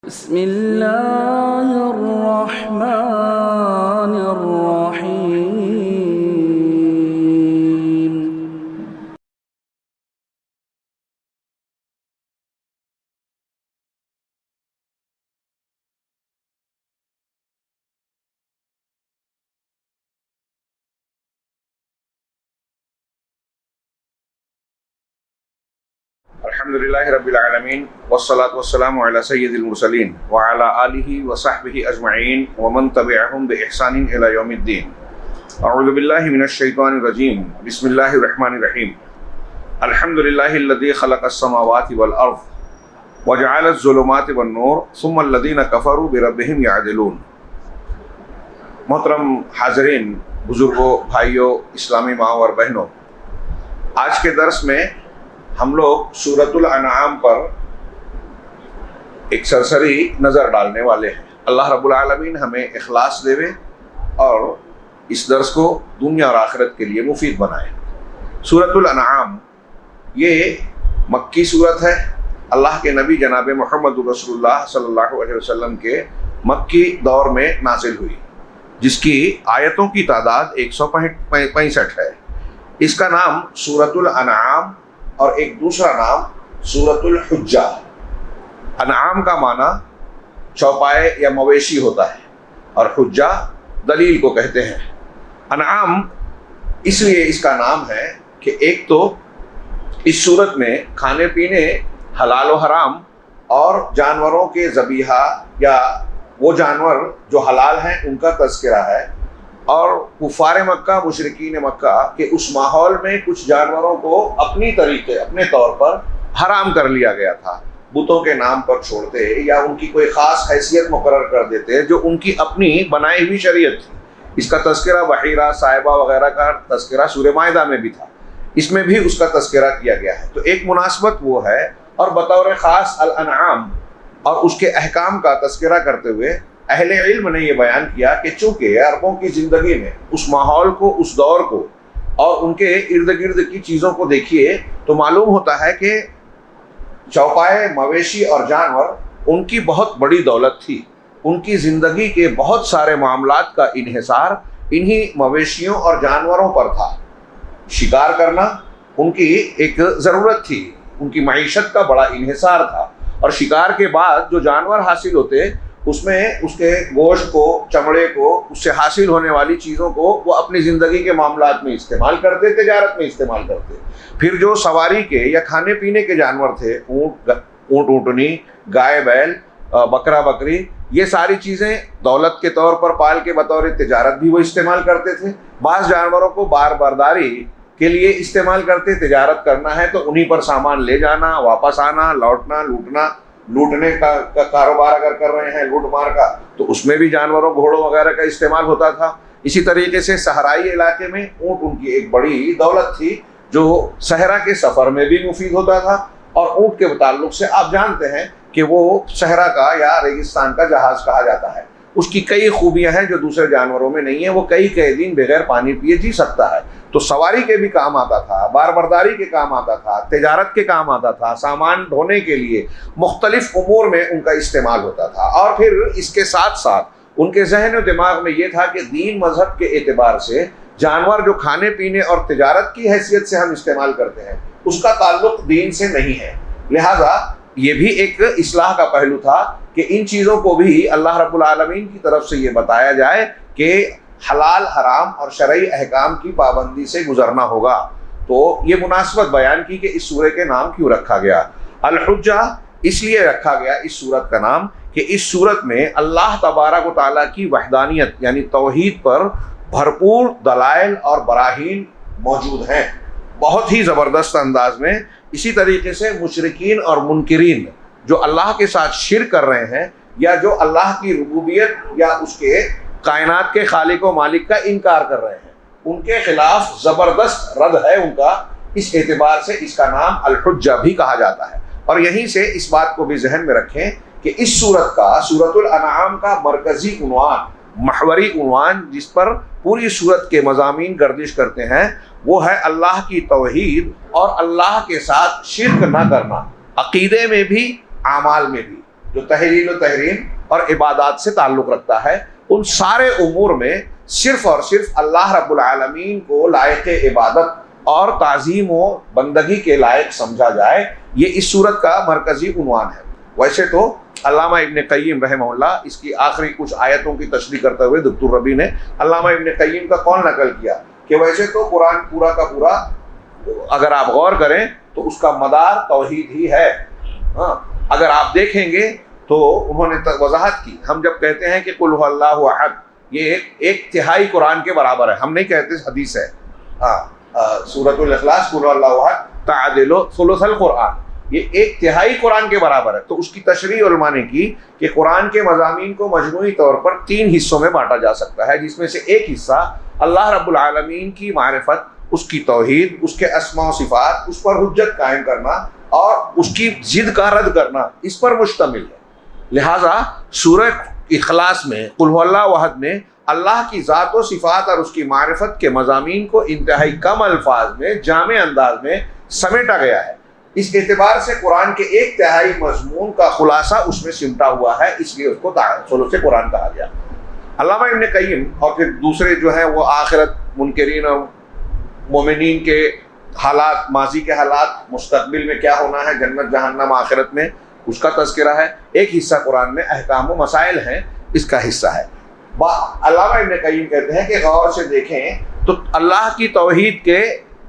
बिस्मिल्लाहिर्रहमानिर्रहीम। अल्हम्दुलिल्लाहि रब्बिल आलमीन वस्सलातु वस्सलामु अला सय्यिदिल मुरसलीन व अला आलिहि व सहबिहि अजमईन व मन तबिअहुम बि इहसानिन इला यौमिद्दीन। अऊज़ु बिल्लाहि मिनश शैतानिर रजीम। बिस्मिल्लाहिर रहमानिर रहीम। अल्हम्दुलिल्लाहिल्लज़ी खलक़स समावाति वल अर्ज़ व जअलज़ ज़ुलुमाति वन नूर सुम्मल लज़ीना कफ़रू बिरब्बिहिम यअदिलून। मोहतरम हाज़रीन, बुजुर्गों, भाइयों, इस्लामी माओ और बहनों, आज के दर्स में हम लोग सूरतुल अनआम पर एक सरसरी नज़र डालने वाले हैं। अल्लाह रब्बुल आलमीन हमें इखलास देवे और इस दर्स को दुनिया और आखिरत के लिए मुफीद बनाए। सूरतुल अनआम ये मक्की सूरत है। अल्लाह के नबी जनाब मोहम्मद रसूलुल्लाह सल्लल्लाहु अलैहि वसल्लम के मक्की दौर में नाजिल हुई, जिसकी आयतों की तादाद 165 है। इसका नाम सूरतुल अनआम और एक दूसरा नाम सूरतुल हुज्जा। अनआम का माना चौपाए या मवेशी होता है और हुज्जा दलील को कहते हैं। अनआम इसलिए इसका नाम है कि एक तो इस सूरत में खाने पीने हलाल व हराम और जानवरों के ज़बीहा या वो जानवर जो हलाल हैं उनका तज़किरा है, और कुफ़ार मक्का, मुशरिकीन मक्का के उस माहौल में कुछ जानवरों को अपनी तरीके, अपने तौर पर हराम कर लिया गया था। बुतों के नाम पर छोड़ते या उनकी कोई ख़ास हैसियत मुकर्रर कर देते जो उनकी अपनी बनाई हुई शरीयत थी। इसका तज़किरा बहीरा, साहिबा वगैरह का तज़किरा सूरह माइदा में भी था, इसमें भी उसका तज़किरा किया गया है। तो एक मुनासबत वो है, और बतौर ख़ास अल अनआम और उसके अहकाम का तज़किरा करते हुए अहले इल्म ने यह बयान किया कि चूँकि अरबों की ज़िंदगी में उस माहौल को, उस दौर को और उनके इर्द गिर्द की चीज़ों को देखिए तो मालूम होता है कि चौपाए, मवेशी और जानवर उनकी बहुत बड़ी दौलत थी। उनकी ज़िंदगी के बहुत सारे मामलात का इन्हिसार इन्हीं मवेशियों और जानवरों पर था। शिकार करना उनकी एक ज़रूरत थी, उनकी मईशत का बड़ा इन्हिसार था, और शिकार के बाद जो जानवर हासिल होते उसमें उसके गोश्त को, चमड़े को, उससे हासिल होने वाली चीज़ों को वो अपनी ज़िंदगी के मामलात में इस्तेमाल करते, तिजारत में इस्तेमाल करते। फिर जो सवारी के या खाने पीने के जानवर थे, ऊँट ऊँटनी, गाय बैल, बकरा बकरी, ये सारी चीज़ें दौलत के तौर पर पाल के बतौर तिजारत भी वो इस्तेमाल करते थे। बाज़ जानवरों को बार बारदारी के लिए इस्तेमाल करते, तिजारत करना है तो उन्हीं पर सामान ले जाना, वापस आना, लौटना, लूटने का कारोबार अगर कर रहे हैं, लूट मार का, तो उसमें भी जानवरों, घोड़ों वगैरह का इस्तेमाल होता था। इसी तरीके से सहराई इलाके में ऊँट उनकी एक बड़ी दौलत थी जो सहरा के सफ़र में भी मुफीद होता था। और ऊँट के ताल्लुक से आप जानते हैं कि वो सहरा का या रेगिस्तान का जहाज़ कहा जाता है। उसकी कई खूबियाँ हैं जो दूसरे जानवरों में नहीं है। वो कई दिन बगैर पानी पिए जी सकता है। तो सवारी के भी काम आता था, बार बर्दारी के काम आता था, तिजारत के काम आता था, सामान ढोने के लिए मुख्तलिफ उमूर में उनका इस्तेमाल होता था। और फिर इसके साथ साथ उनके जहन और दिमाग में ये था कि दीन मजहब के एतबार से जानवर जो खाने पीने और तिजारत की हैसियत से हम इस्तेमाल करते हैं उसका ताल्लुक दीन से नहीं है। लिहाजा ये भी एक इस्लाह का पहलू था कि इन चीज़ों को भी अल्लाह रब्बुल आलमीन की तरफ से ये बताया जाए कि हलाल हराम और शरई अहकाम की पाबंदी से गुजरना होगा। तो ये मुनासबत बयान की कि इस सूरह के नाम क्यों रखा गया। अल हुज्जा इसलिए रखा गया इस सूरत का नाम कि इस सूरत में अल्लाह तबारक व तआला की वहदानियत यानी तौहीद पर भरपूर दलाइल और बराहीन मौजूद हैं, बहुत ही ज़बरदस्त अंदाज में। इसी तरीके से मुशरिकीन और मुनकिरीन जो अल्लाह के साथ शिर्क कर रहे हैं या जो अल्लाह की रुबूबियत या उसके कायनात के खालिक व मालिक का इनकार कर रहे हैं, उनके खिलाफ ज़बरदस्त रद्द है उनका। इस एतबार से इसका नाम अल हुज्जा भी कहा जाता है। और यहीं से इस बात को भी जहन में रखें कि इस सूरत का, सूरतुल अनआम का मरकज़ी उन्वान, महवरी उन्वान जिस पर पूरी सूरत के मज़ामीन गर्दिश करते हैं, वो है अल्लाह की तौहीद और अल्लाह के साथ शिर्क न करना, अक़ीदे में भी, आमाल में भी। जो तहलील व तहरीम और इबादत से ताल्लुक़ रखता है, उन सारे उमूर में सिर्फ़ और सिर्फ अल्लाह रब्बुल आलमीन को लायक इबादत और ताज़ीम व बंदगी के लायक समझा जाए, ये इस सूरत का मरकज़ी उन्वान है। वैसे तो अल्लामा इब्न क़य्यिम रहमहुल्लाह इसकी आखिरी कुछ आयतों की तशरीह करते हुए दक्तुर रबी ने अल्लामा इब्न क़य्यिम का कौल नकल किया कि वैसे तो कुरान पूरा का पूरा अगर आप गौर करें तो उसका मदार तौहीद ही है। हाँ, अगर आप देखेंगे तो उन्होंने वजाहत की, हम जब कहते हैं कि कुल हुवल्लाहु अहद, ये एक तिहाई कुरान के बराबर है, हम नहीं कहते हदीस है। हाँ, सूरतुल इखलास कुल हुवल्लाहु अहद तादिलु सुलुसल कुरान, ये एक तिहाई कुरान के बराबर है। तो उसकी तशरीह उलमा ने की कि कुरान के मज़ामीन को मजमूई तौर पर 3 हिस्सों में बांटा जा सकता है, जिसमें से एक हिस्सा अल्लाह रब्बुल आलमीन की मारिफत, उसकी तौहीद, उसके अस्मा व सिफ़ात, उस पर हुज्जत कायम करना और उसकी जिद का रद्द करना, इस पर मुश्तमिल है। लिहाजा सूरह इखलास में कुल हुवल्लाहु अहद में अल्लाह की ज़ात व सिफ़ात और उसकी मारिफत के मज़ामीन को इंतहाई कम अल्फाज में जामे अंदाज में समेटा गया है। इस एतबार से कुरान के एक तिहाई मजमून का खुलासा उसमें सिमटा हुआ है, इसलिए उसको सुलूस कुरान कहा गया। अल्लामा इब्न क़य्यिम और फिर दूसरे जो हैं वो आखिरत, मुनकरीन और मोमिनीन के हालात, माजी के हालात, मुस्तकबिल में क्या होना है, जन्नत जहन्नम आखिरत में, उसका तज़किरा है। एक हिस्सा कुरान में अहकाम व मसाइल हैं, इसका हिस्सा है। अल्लामा इब्न क़य्यिम कहते हैं कि गौर से देखें तो अल्लाह की तौहीद के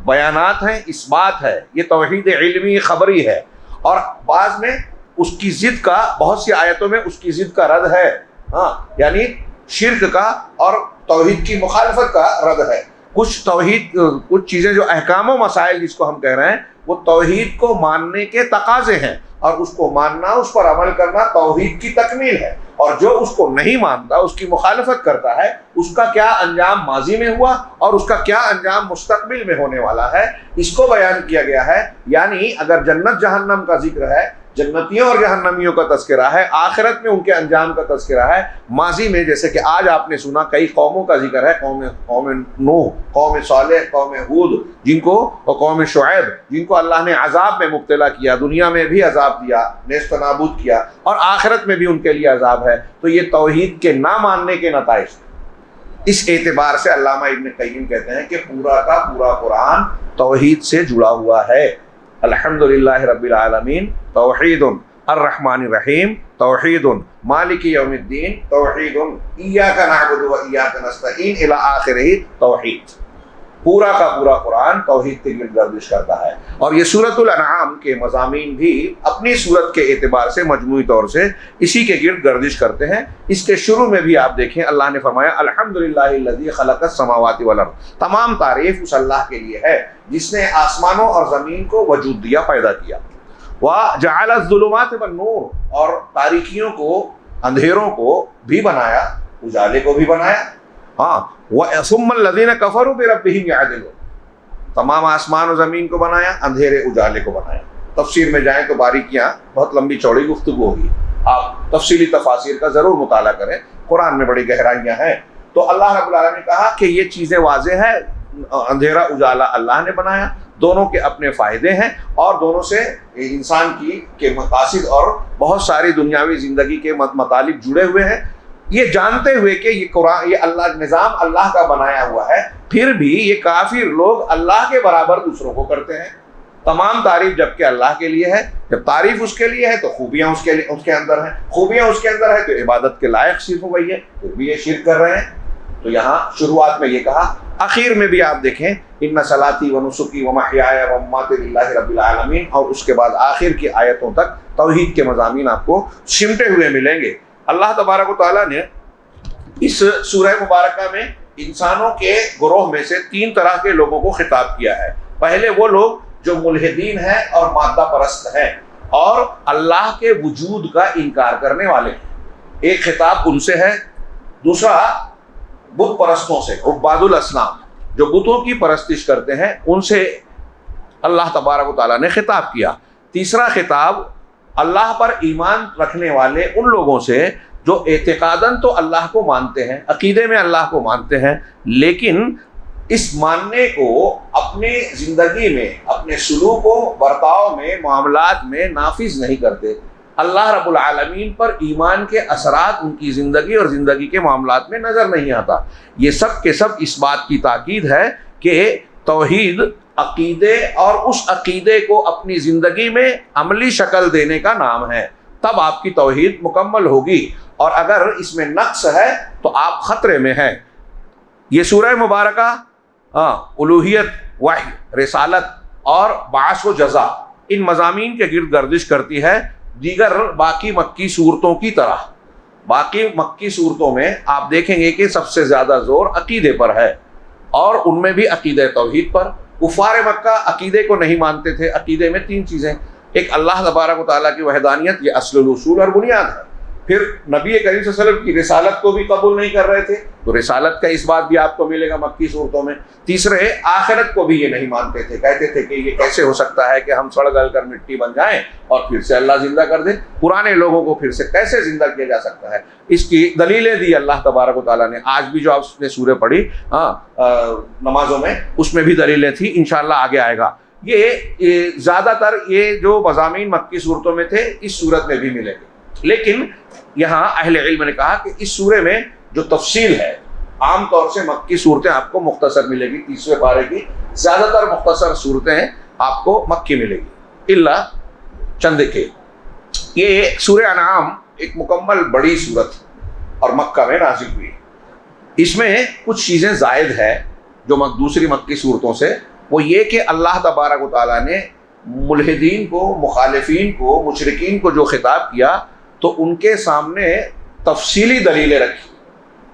बयानात हैं, इस बात है, ये तौहीद इल्मी खबरी है, और बाद में उसकी ज़िद का, बहुत सी आयतों में उसकी ज़िद का रद्द है। हाँ, यानी शिर्क का और तौहीद की मुखालफत का रद्द है। कुछ तौहीद, कुछ चीज़ें जो अहकाम व मसाइल जिसको हम कह रहे हैं, वो तौहीद को मानने के तकाजे हैं, और उसको मानना, उस पर अमल करना तौहीद की तकमील है। और जो उसको नहीं मानता, उसकी मुखालफत करता है, उसका क्या अंजाम माजी में हुआ और उसका क्या अंजाम मुस्तकबिल में होने वाला है, इसको बयान किया गया है। यानी अगर जन्नत जहन्नम का जिक्र है, जन्नतियों और जहन्नमियों का तज़किरा है, आखिरत में उनके अंजाम का तज़किरा है, माजी में जैसे कि आज आपने सुना कई कौमों का जिक्र है, कौम नूह, कौम सालेह, कौम हूद जिनको, और कौम शुएब जिनको अल्लाह ने अजाब में मुब्तला किया, दुनिया में भी अजाब दिया, नेस्त नाबूद किया, और आखिरत में भी उनके लिए अजाब है। तो ये तौहीद के ना मानने के नताइज। इस एतबार से अल्लामा इब्न क़य्यिम कहते हैं कि पूरा का पूरा कुरान तौहीद से जुड़ा हुआ है। अल्हम्दुलिल्लाह रब्बिल आलमीन तौहीदुन अर्रहमानिर रहीम तौहीदुन मालिकी यौमिद्दीन तौहीदुन इय्याका नअबुदु व इय्याका नस्तईन इला आखिरिही तौहीद। पूरा का पूरा कुरान तौहीद के गिर्द गर्दिश करता है। और ये सूरतुल अनआम के मज़ामीन भी अपनी सूरत के एतबार से मजमूई तौर से इसी के गिर्द गर्दिश करते हैं। इसके शुरू में भी आप देखें, अल्लाह ने फरमाया अल्हम्दुलिल्लाहिल्लज़ी खलक़स समावाति वल अर्ज़, तमाम तारीफ़ उस अल्लाह के लिए है जिसने आसमानों और ज़मीन को वजूद दिया, पैदा किया। व जअलज़्ज़ुलुमाति वन्नूर, और तारीकियों को, अंधेरों को भी बनाया, उजाले को भी बनाया। हाँ, वसुम्मल्लज़ीना कफ़रू बिरब्बिहिम यअदिलून, तमाम आसमान और ज़मीन को बनाया, अंधेरे उजाले को बनाया। तफसीर में जाएँ तो बारीकियाँ, बहुत लंबी चौड़ी गुफ्तगू होगी, आप तफसीली तफासिर का ज़रूर मुताला करें, कुरान में बड़ी गहराइयाँ हैं। तो अल्लाह रब्बुल आलमीन ने कहा कि ये चीज़ें वाज़ेह है, अंधेरा उजाला अल्लाह ने बनाया, दोनों के अपने फ़ायदे हैं और दोनों से इंसान के मकासिद और बहुत सारी दुनियावी ज़िंदगी के मतालिब जुड़े हुए हैं। ये जानते हुए कि ये कुरान, ये अल्लाह निज़ाम अल्लाह का बनाया हुआ है, फिर भी ये काफिर लोग अल्लाह के बराबर दूसरों को करते हैं। तमाम तारीफ जबकि अल्लाह के लिए है, जब तारीफ उसके लिए है तो खूबियाँ उसके अंदर हैं, खूबियाँ उसके अंदर है तो इबादत के लायक सिर्फ वही है, फिर भी ये शिर्क कर रहे हैं। तो यहाँ शुरुआत में ये कहा, आखिर में भी आप देखें इन्ना सलाती व नुसुकी व महयाया व मम्माती लिल्लाहि रब्बिल आलमीन, और उसके बाद आखिर की आयतों तक तौहीद के मज़ामीन आपको सिमटे हुए मिलेंगे। अल्लाह तबारक व तआला ने इस सूरह मुबारका में इंसानों के गुरोह में से 3 तरह के लोगों को खिताब किया है। पहले वो लोग जो मुल्हिदीन हैं और मादा परस्त हैं और अल्लाह के वजूद का इनकार करने वाले हैं, एक खिताब उनसे है। दूसरा बुत परस्तों से, उब्बादुल असनाम, जो बुतों की परस्तिश करते हैं, उनसे अल्लाह तबारक व तआला ने खिताब किया। तीसरा खिताब अल्लाह पर ईमान रखने वाले उन लोगों से जो एतिकादन तो अल्लाह को मानते हैं, अकीदे में अल्लाह को मानते हैं, लेकिन इस मानने को अपने ज़िंदगी में, अपने सुलूक व बर्ताव में, मामलात में नाफिज नहीं करते। अल्लाह रब्बुल आलमीन पर ईमान के असरात उनकी ज़िंदगी और ज़िंदगी के मामलात में नज़र नहीं आता। ये सब के सब इस बात की ताकीद है कि तौहीद अकीदे और उस अकीदे को अपनी ज़िंदगी में अमली शक्ल देने का नाम है, तब आपकी तौहीद मुकम्मल होगी। और अगर इसमें नक्स है तो आप ख़तरे में हैं। ये सूरह मुबारका उलूहियत, वही, रिसालत और बास व जज़ा इन मज़ामीन के गिर्द गर्दिश करती है, दीगर बाकी मक्की सूरतों की तरह। बाकी मक्की सूरतों में आप देखेंगे कि सबसे ज़्यादा ज़ोर अकीदे पर है, और उनमें भी अकीदे तौहीद पर। कुफ़ार मक्का अकीदे को नहीं मानते थे। अकीदे में 3 चीज़ें, एक अल्लाह तबारक व तआला की वहदानियत, ये अस्लुल उसूल और बुनियाद है। फिर नबी करीम सल्लल्लाहु अलैहि वसल्लम की रिसालत को भी कबूल नहीं कर रहे थे, तो रिसालत का इस बात भी आपको मिलेगा मक्की सूरतों में। तीसरे, आखिरत को भी ये नहीं मानते थे, कहते थे कि ये कैसे हो सकता है कि हम सड़ गल कर मिट्टी बन जाएं और फिर से अल्लाह जिंदा कर दे, पुराने लोगों को फिर से कैसे जिंदा किया जा सकता है। इसकी दलीलें दी अल्लाह तबारक व तआला ने। आज भी जो आपने सूरह पढ़ी नमाजों में, उसमें भी दलीलें थी, इंशाअल्लाह आगे आएगा। ये ज़्यादातर ये जो मज़ामीन मक्की सूरतों में थे, इस सूरत में भी मिलेंगे। लेकिन यहाँ अहले इल्म ने कहा कि इस सूरे में जो तफसील है, आम तौर से मक्की सूरतें आपको मुख्तसर मिलेगी, 30वें पारे की ज़्यादातर मुख्तसर सूरतें आपको मक्की मिलेगी, इल्ला चंद के। ये सूरह अनाम एक मुकम्मल बड़ी सूरत और मक्का में नाज़िल हुई। इसमें कुछ चीज़ें ज़ायद है जो दूसरी मक्की सूरतों से, वो ये कि अल्लाह तबारक व तआला ने मुल्हिदीन को, मुखालिफीन को, मुशरिकीन को जो खिताब किया, तो उनके सामने तफसीली दलीलें रखी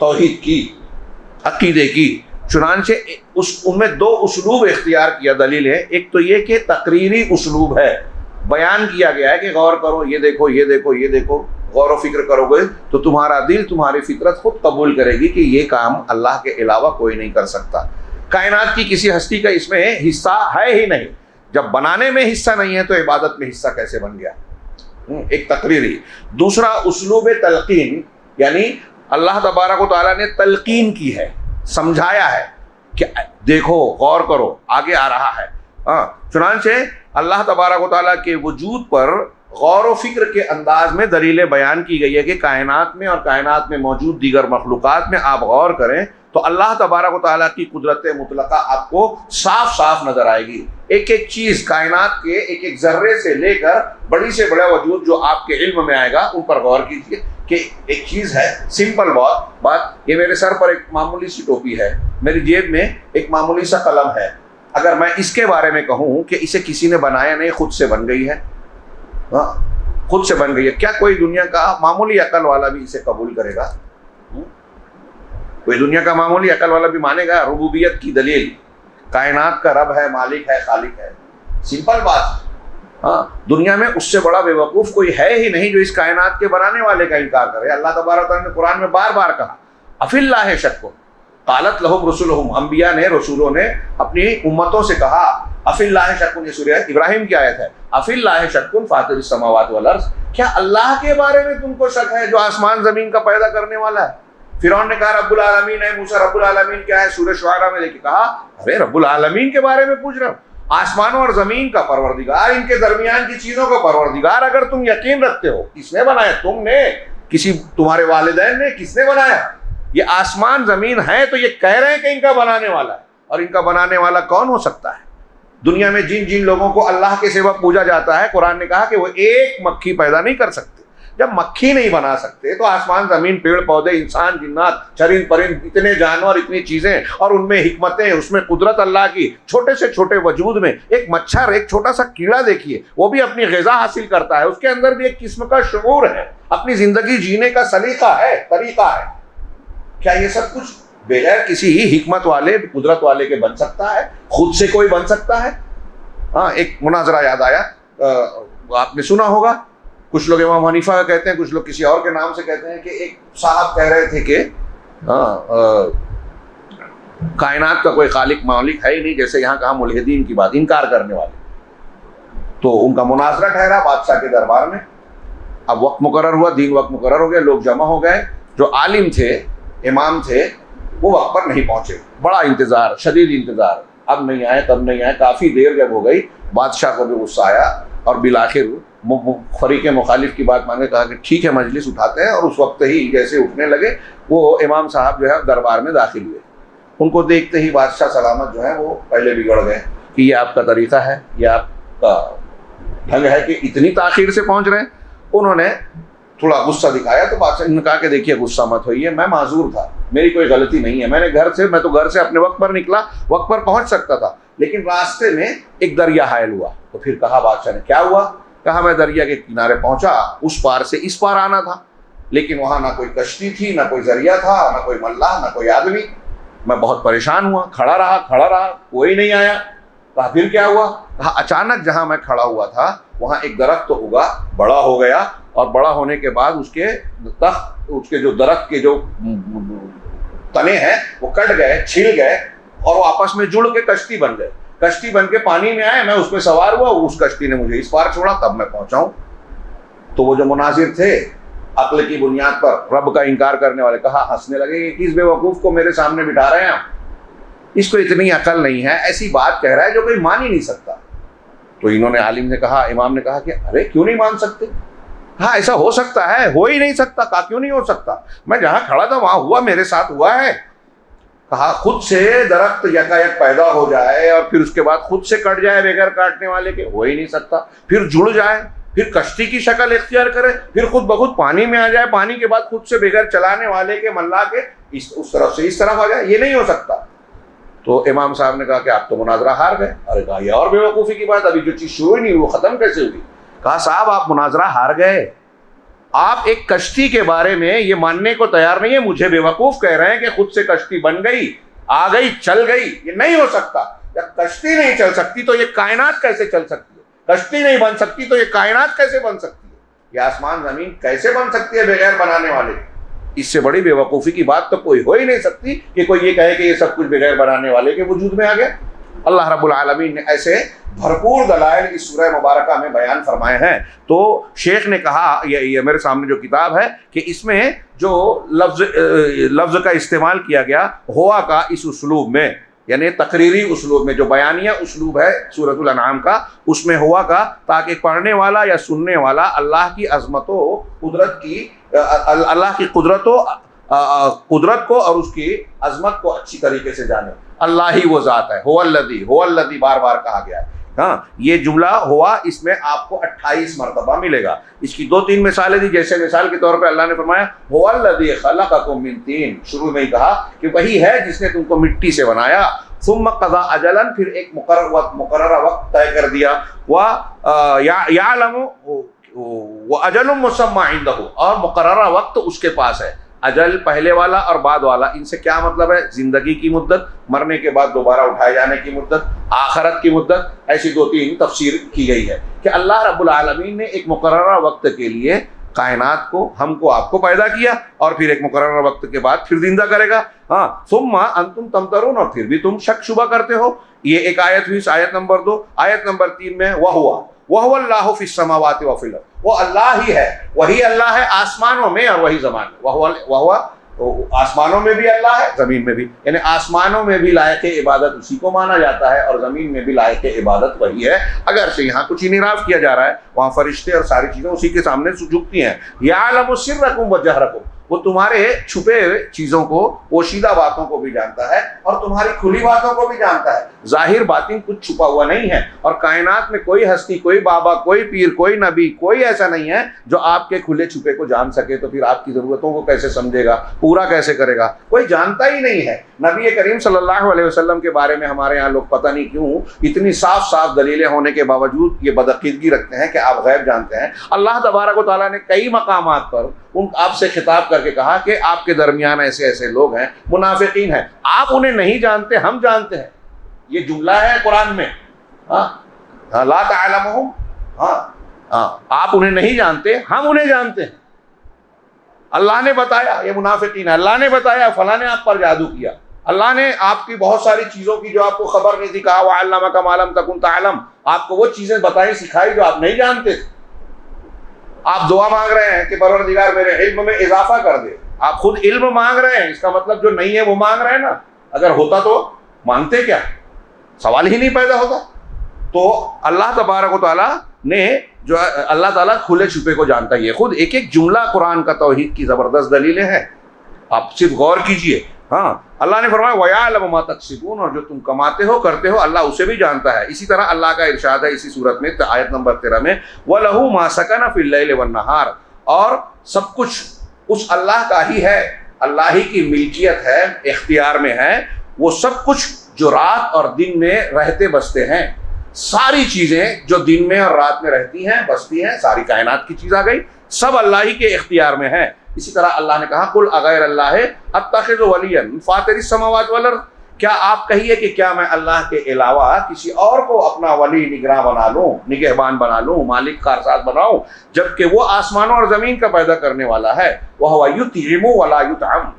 तौहीद की, अकीदे की। चुनांचे उनमें 2 उसलूब इख्तियार किया दलीलें। एक तो ये कि तकरीरी उसलूब है, बयान किया गया है कि गौर करो, ये देखो, ये देखो, ये देखो, गौर व फिक्र करोगे तो तुम्हारा दिल, तुम्हारी फितरत खुद कबूल करेगी कि ये काम अल्लाह के अलावा कोई नहीं कर सकता। कायनात की किसी हस्ती का इसमें हिस्सा है ही नहीं। जब बनाने में हिस्सा नहीं है तो इबादत में हिस्सा कैसे बन गया। एक तकरीरी। दूसरा उस्लूब तलकीन, यानी अल्लाह तबारक व तआला ने तलकीन की है, समझाया है कि देखो, गौर करो, आगे आ रहा है। चुनांचे अल्लाह तबारक व तआला के वजूद पर गौर व फिक्र के अंदाज में दलीलें बयान की गई है कि कायनात में और कायनात में मौजूद दीगर मखलूक़ात में आप गौर करें तो अल्लाह तबारक व तआला की कुदरत मुतलका आपको साफ साफ नजर आएगी। एक एक चीज़ कायनात के एक एक जर्रे से लेकर बड़ी से बड़ा वजूद जो आपके इल्म में आएगा, उन पर गौर कीजिए कि एक चीज़ है, सिंपल बात, ये मेरे सर पर एक मामूली सी टोपी है, मेरी जेब में एक मामूली सा कलम है। अगर मैं इसके बारे में कहूँ कि इसे किसी ने बनाया नहीं, खुद से बन गई है, खुद से बन गई है, क्या कोई दुनिया का मामूली अकल वाला भी इसे कबूल करेगा? कोई दुनिया का मामूली अकल वाला भी मानेगा? रुबूबियत की दलील, कायनात का रब है, मालिक है, खालिक है, सिंपल बात। दुनिया में उससे बड़ा बेवकूफ़ कोई है ही नहीं जो इस कायनात के बनाने वाले का इनकार करे। अल्लाह तबारक व तआला ने कुरान में बार बार कहा, अफिल्लाहि शक्कुन, कालत लहुम रुसुलुहुम, अंबिया ने, रसूलों ने अपनी उम्मतों से कहा, अफिल्लाहि शक्कुन, ये सूरह इब्राहिम की आयत है, अफिल्लाहि शक्कुन फातिरिस समावाति वल अर्ज़, क्या अल्लाह के बारे में तुमको शक है जो आसमान ज़मीन का पैदा करने वाला है? फिरौन ने कहा रब्बुल आलमीन है, मूसा रब्बुल आलमीन क्या है? सूरह शुआरा में लेके कहा, अरे रब्बुल आलमीन के बारे में पूछ रहे हो, आसमानों और जमीन का परवरदिगार, इनके दरमियान की चीजों का परवरदिगार अगर तुम यकीन रखते हो, किसने बनाया? तुमने, किसी तुम्हारे वालिदैन ने, किसने बनाया? ये आसमान जमीन है तो ये कह रहे हैं कि इनका बनाने वाला है, और इनका बनाने वाला कौन हो सकता है? दुनिया में जिन जिन लोगों को अल्लाह के सिवा पूजा जाता है, कुरान ने कहा कि वो एक मक्खी पैदा नहीं कर सकते। जब मक्खी नहीं बना सकते तो आसमान जमीन, पेड़ पौधे, इंसान, जिन्नात, चरिंद परिंद, इतने जानवर, इतनी चीजें, और उनमें हिकमतें, उसमें कुदरत अल्लाह की, छोटे से छोटे वजूद में एक मच्छर, एक छोटा सा कीड़ा देखिए, वो भी अपनी ग़िज़ा हासिल करता है, उसके अंदर भी एक किस्म का शऊर है, अपनी जिंदगी जीने का सलीका है, तरीका है। क्या ये सब कुछ बगैर किसी हिकमत वाले, कुदरत वाले के बन सकता है? खुद से कोई बन सकता है? एक मुनाजरा याद आया, आपने सुना होगा, कुछ लोग इमाम हनीफा का कहते हैं, कुछ लोग किसी और के नाम से कहते हैं, कि एक साहब कह रहे थे कि कायनात का कोई खालिक मालिक है ही नहीं, जैसे यहाँ कहा मुल्हिदीन की बात, इनकार करने वाले। तो उनका मुनाजरा ठहरा बादशाह के दरबार में। अब वक्त मुकर्रर हुआ, दीन वक्त मुकर्रर हो गया, लोग जमा हो गए। जो आलिम थे, इमाम थे, वो वक्त पर नहीं पहुंचे। बड़ा इंतजार, शदीद इंतजार, अब नहीं आए, तब नहीं आए, काफ़ी देर जब हो गई, बादशाह को भी गुस्सा आया और बिलाखिर फरीक मुखालिफ की बात मांगे, कहा कि ठीक है मजलिस उठाते हैं। और उस वक्त ही जैसे उठने लगे वो इमाम साहब जो है दरबार में दाखिल हुए। उनको देखते ही बादशाह सलामत जो है वो पहले बिगड़ गए कि ये आपका तरीका है, ये आपका ढंग है कि इतनी ताखीर से पहुंच रहे हैं। उन्होंने थोड़ा गुस्सा दिखाया तो बादशाह ने कहा कि देखिए गुस्सा मत होइए, मैं माजूर था, मेरी कोई गलती नहीं है, मैं तो घर से अपने वक्त पर निकला, वक्त पर पहुंच सकता था, लेकिन रास्ते में एक दरिया हायल हुआ। तो फिर कहा बादशाह ने क्या हुआ? कहा मैं दरिया के किनारे पहुंचा, उस पार से इस पार आना था, लेकिन वहां ना कोई कश्ती थी, ना कोई जरिया था, ना कोई मल्लाह, ना कोई आदमी। मैं बहुत परेशान हुआ, खड़ा रहा, कोई नहीं आया। कहा फिर क्या हुआ? कहा अचानक जहां मैं खड़ा हुआ था वहां एक दरख्त तो उगा, बड़ा हो गया, और बड़ा होने के बाद उसके जो दरख्त के जो तने हैं वो कट गए, छिल गए, और वो आपस में जुड़ के कश्ती बन गए। कश्ती बन के पानी में आए, मैं उसमें सवार हुआ, उस कश्ती ने मुझे इस पार छोड़ा, तब मैं पहुंचा हूं। तो वो जो मुनाजिर थे अक्ल की बुनियाद पर रब का इनकार करने वाले, कहा हंसने लगे कि किस बेवकूफ को मेरे सामने बिठा रहे हैं आप, इसको इतनी अकल नहीं है, ऐसी बात कह रहा है जो कोई मान ही नहीं सकता। तो इन्होंने आलिम ने कहा, इमाम ने कहा कि अरे क्यों नहीं मान सकते? हाँ ऐसा हो सकता है, हो ही नहीं सकता। कहा क्यों नहीं हो सकता? मैं जहां खड़ा था वहां हुआ, मेरे साथ हुआ है। कहा खुद से दरख्त यकायक पैदा हो जाए और फिर उसके बाद खुद से कट जाए बगैर काटने वाले के, हो ही नहीं सकता। फिर जुड़ जाए, फिर कश्ती की शक्ल इख्तियार करे, फिर खुद ब खुद पानी में आ जाए, पानी के बाद खुद से बगैर चलाने वाले के मल्ला के उस तरफ से इस तरफ आ जाए, ये नहीं हो सकता। तो इमाम साहब ने कहा कि आप तो मुनाजरा हार गए। अरे कहा ये और बेवकूफ़ी की बात, अभी जो चीज़ शुरू ही नहीं हुई वो ख़त्म कैसे हुई? कहा साहब आप मुनाजरा हार गए, आप एक कश्ती के बारे में ये मानने को तैयार नहीं है, मुझे बेवकूफ़ कह रहे हैं कि खुद से कश्ती बन गई, आ गई, चल गई। ये नहीं हो सकता। जब कश्ती नहीं चल सकती तो ये कायनात कैसे चल सकती है? कश्ती नहीं बन सकती तो ये कायनात कैसे बन सकती है? ये आसमान ज़मीन कैसे बन सकती है बगैर बनाने वाले? इससे बड़ी बेवकूफ़ी की बात तो कोई हो ही नहीं सकती कि कोई ये कहे कि ये सब कुछ बगैर बनाने वाले के वजूद में आ गया। अल्लाह रब्बुल आलमीन ने ऐसे भरपूर दलाइल इस सूरह मुबारका में बयान फरमाए हैं। तो शेख ने कहा, ये मेरे सामने जो किताब है, कि इसमें जो लफ्ज़ का इस्तेमाल किया गया हुआ का इस उसलूब में, यानी तकरीरी उसलूब में, जो बयानिया उसलूब है सूरतुल अनआम का, उसमें हुआ का, ताकि पढ़ने वाला या सुनने वाला अल्लाह की अज़मतों कुदरत की, अल्लाह की कुदरत को और उसकी अजमत को अच्छी तरीके से जाने। अल्लाह ही वो ज़ात है, हुवल्लज़ी बार बार कहा गया है। हाँ, ये जुमला हुआ, इसमें आपको 28 मरतबा मिलेगा। इसकी 2-3 मिसालें दी। जैसे मिसाल के तौर पे अल्लाह ने फरमाया हुवल्लज़ी खलक़कुम मिन तीन, शुरू में ही कहा कि वही है जिसने तुमको मिट्टी से बनाया। सुम्मा क़ज़ा अजलन, फिर एक मुक़र्रर वक्त तय कर दिया। यालमु व अजलुम मुसम्मा इंदहु, और मुक़र्रर वक्त उसके पास है। अजल पहले वाला और बाद वाला, इनसे क्या मतलब है? जिंदगी की मुद्दत, मरने के बाद दोबारा उठाए जाने की मुद्दत, आखरत की मुद्दत। ऐसी 2-3 तफसीर की गई है कि अल्लाह रब्बुल आलमीन ने एक मुकर्रर वक्त के लिए कायनात को, हमको, आपको पैदा किया, और फिर एक मुकर्रर वक्त के बाद फिर जिंदा करेगा। हाँ, सुम्मा अंतुम तमतरून, और फिर भी तुम शक शुबा करते हो। ये एक आयत हुई, आयत नंबर 2। आयत नंबर 3 में वहुवल्लाहु फिस समावाति व फिल अर्द, वो अल्लाह ही है, वही अल्लाह है आसमानों में और वही ज़मीन में। वहुवा आसमानों में भी अल्लाह है, ज़मीन में भी, यानी आसमानों में भी लायक इबादत उसी को माना जाता है और ज़मीन में भी लायक इबादत वही है। अगर से यहाँ कुछ इनराफ किया जा रहा है, वहाँ फरिश्ते और सारी चीज़ें उसी के सामने झुकती हैं। याअलमु सिर्रकुम व जहरकुम, वो तुम्हारे छुपे चीज़ों को, पोशीदा बातों को भी जानता है और तुम्हारी खुली बातों को भी जानता है। जाहिर बातिन कुछ छुपा हुआ नहीं है, और कायनात में कोई हस्ती, कोई बाबा, कोई पीर, कोई नबी, कोई ऐसा नहीं है जो आपके खुले छुपे को जान सके। तो फिर आपकी ज़रूरतों को कैसे समझेगा, पूरा कैसे करेगा? कोई जानता ही नहीं है। नबी करीम सल्लल्लाहु अलैहि वसल्लम के बारे में हमारे यहाँ लोग पता नहीं क्यों इतनी साफ साफ दलीलें होने के बावजूद ये बदअकीदगी रखते हैं कि आप गैब जानते हैं। अल्लाह तबारक व तआला ने कई मकामात पर आपसे खिताब करके कहा कि आपके दरमियान ऐसे ऐसे लोग हैं, मुनाफिकीन हैं, आप उन्हें नहीं जानते, हम जानते हैं। ये जुमला है कुरान में, ला तअलमुहुम, आप उन्हें नहीं जानते, हम उन्हें जानते हैं। अल्लाह ने बताया ये मुनाफिकीन है, अल्लाह ने बताया फलां ने आप पर जादू किया, अल्लाह ने आपकी बहुत सारी चीज़ों की जो आपको खबर नहीं थी, कहा वअल्लमका मा लम तकुन तअलम, आपको वो चीज़ें बताई, सिखाई जो आप नहीं जानते थे। आप दुआ मांग रहे हैं कि परवरदिगार मेरे इल्म में इजाफा कर दे, आप खुद इल्म मांग रहे हैं, इसका मतलब जो नहीं है वो मांग रहे हैं ना। अगर होता तो मांगते क्या? सवाल ही नहीं पैदा होता। तो अल्लाह तबारक व तआला ने जो अल्लाह ताला खुले छुपे को जानता है। ये खुद एक एक जुमला कुरान का तौहीद की ज़बरदस्त दलीलें हैं, आप सिर्फ गौर कीजिए। हाँ, अल्लाह ने फरमाया वयअलमु मा तक्सिबून, और जो तुम कमाते हो करते हो अल्लाह उसे भी जानता है। इसी तरह अल्लाह का इरशाद है इसी सूरत में आयत नंबर 13 में, वलहू मा सकना फिल लैल वन नहार, और सब कुछ उस अल्लाह का ही है, अल्लाह ही की मिल्कियत है, इख्तियार में है वो सब कुछ जो रात और दिन में रहते बसते हैं। सारी चीजें जो दिन में और रात में रहती हैं बसती हैं, सारी कायनात की चीज आ गई, सब अल्लाह ही के इख्तियार में है। इसी तरह अल्लाह ने कहा कुल अगैर अल्लाह अत्तखिज़ु वलिय्यन फातिरिस समावात वल अर्ज़, क्या आप कहिए कि क्या मैं अल्लाह के अलावा किसी और को अपना वली निगरान बना लूं, निगहबान बना लूं, मालिक कारसाज बनाऊं, जबकि वो आसमानों और जमीन का पैदा करने वाला है। वह युतइमु वला युतअम,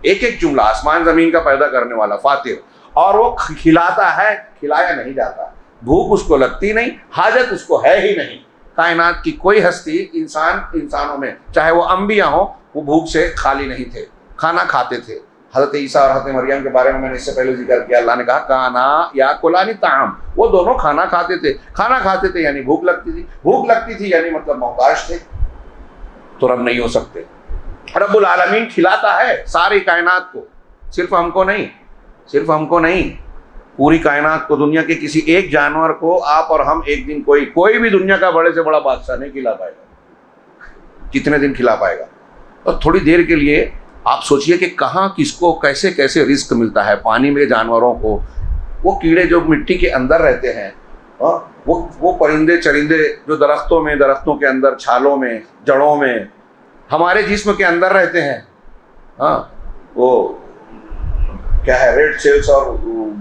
एक एक जुमला, आसमान जमीन का पैदा करने वाला फातिर, और वो खिलाता है, खिलाया नहीं जाता, भूख उसको लगती नहीं, हाजत उसको है ही नहीं। कायनात की कोई हस्ती इंसानों में, चाहे वो अंबिया हो, वो भूख से खाली नहीं थे, खाना खाते थे। हज़रत ईसा और हज़रत मरियम के बारे में मैंने इससे पहले जिक्र किया, अल्लाह ने कहा काना या कुलानी ताम, वो दोनों खाना खाते थे। खाना खाते थे यानी भूख लगती थी, भूख लगती थी यानी मतलब मोहताज थे, तो रब नहीं हो सकते। रब्बुल आलमीन खिलाता है सारी कायनात को, सिर्फ हमको नहीं, सिर्फ हमको नहीं, पूरी कायनात को। दुनिया के किसी एक जानवर को आप और हम एक दिन कोई भी दुनिया का बड़े से बड़ा बादशाह नहीं खिला पाएगा। कितने दिन खिला पाएगा? तो थोड़ी देर के लिए आप सोचिए कि कहाँ किसको कैसे कैसे रिस्क मिलता है। पानी में जानवरों को, वो कीड़े जो मिट्टी के अंदर रहते हैं, वो परिंदे चरिंदे जो दरख्तों के अंदर, छालों में, जड़ों में, हमारे जिस्म के अंदर रहते हैं। हाँ, वो क्या है, रेड सेल्स और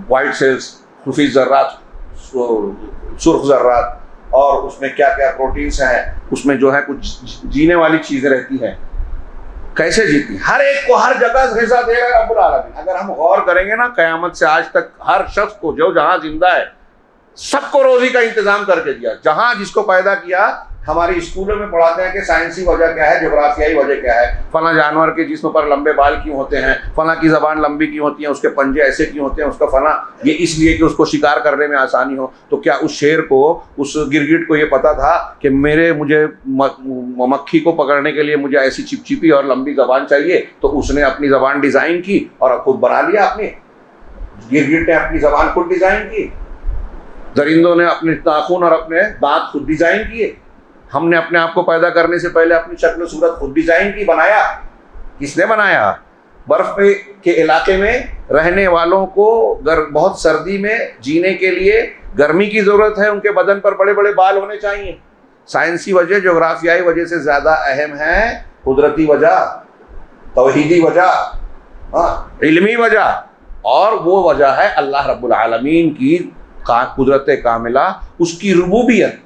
वाइट सेल्स, खुफी ज़र्रात, सुर्ख ज़र्रात, और उसमें क्या क्या प्रोटीन्स हैं, उसमें जो है कुछ जीने वाली चीज़ें रहती हैं। कैसे जीती, हर एक को हर जगह हिस्सा देगा रब्बुल आलमीन। अगर हम गौर करेंगे ना, क़यामत से आज तक हर शख्स को जो जहाँ जिंदा है सबको रोजी का इंतजाम करके दिया। जहाँ जिसको पैदा किया, हमारी स्कूलों में पढ़ाते हैं कि साइंसी वजह क्या है, जोग्राफियाई वजह क्या है, फला जानवर के जिस्म पर लंबे बाल क्यों होते हैं, फला की ज़बान लंबी क्यों होती है, उसके पंजे ऐसे क्यों होते हैं, उसका फला ये इसलिए कि उसको शिकार करने में आसानी हो। तो क्या उस शेर को, उस गिरगिट को ये पता था कि मुझे मक्खी को पकड़ने के लिए मुझे ऐसी चिपचिपी और लंबी ज़बान चाहिए? तो उसने अपनी ज़बान डिज़ाइन की और खुद बना लिया। अपनी गिरगिट ने अपनी ज़बान खुद डिज़ाइन की, दरिंदों ने अपने नाखून और अपने दांत खुद डिज़ाइन किए। हमने अपने आप को पैदा करने से पहले अपनी शक्ल सूरत खुद डिजाइन की, बनाया। किसने बनाया? बर्फ के इलाके में रहने वालों को बहुत सर्दी में जीने के लिए गर्मी की जरूरत है, उनके बदन पर बड़े बड़े बाल होने चाहिए। साइंसी वजह, जोग्राफियाई वजह से ज्यादा अहम है कुदरती वजह, तौहीदी वजह, हाँ, इल्मी वजह, और वो वजह है अल्लाह रब्बुल आलमीन की कुदरत कामिला, उसकी रुबूबियत।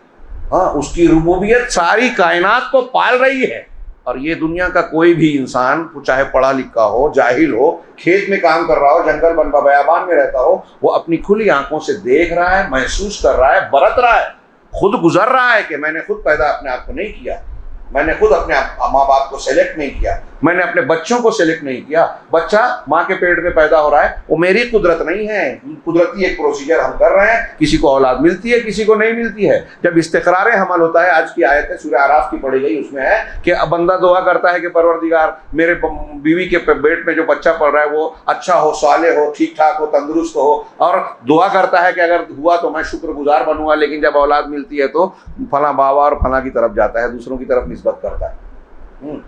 हाँ, उसकी रुबूबियत सारी कायनात को पाल रही है। और ये दुनिया का कोई भी इंसान, चाहे पढ़ा लिखा हो, जाहिल हो, खेत में काम कर रहा हो, जंगल बयाबान में रहता हो, वो अपनी खुली आंखों से देख रहा है, महसूस कर रहा है, बरत रहा है, खुद गुजर रहा है कि मैंने खुद पैदा अपने आप को नहीं किया, मैंने खुद अपने माँ बाप को सेलेक्ट नहीं किया, मैंने अपने बच्चों को सेलेक्ट नहीं किया। बच्चा माँ के पेट में पैदा हो रहा है, वो मेरी कुदरत नहीं है, कुदरती एक प्रोसीजर हम कर रहे हैं। किसी को औलाद मिलती है, किसी को नहीं मिलती है। जब इस्तिक़रार हमल होता है, आज की आयत है सूरह आराफ की पढ़ी गई, उसमें है कि बंदा दुआ करता है कि परवरदिगार मेरे बीवी के पेट में जो बच्चा पड़ रहा है वो अच्छा हो, साले हो, ठीक ठाक हो, तंदुरुस्त हो, और दुआ करता है कि अगर हुआ तो मैं शुक्रगुजार बनूंगा। लेकिन जब औलाद मिलती है तो फला बाबा और फला की तरफ जाता है, दूसरों की तरफ निस्बत करता है।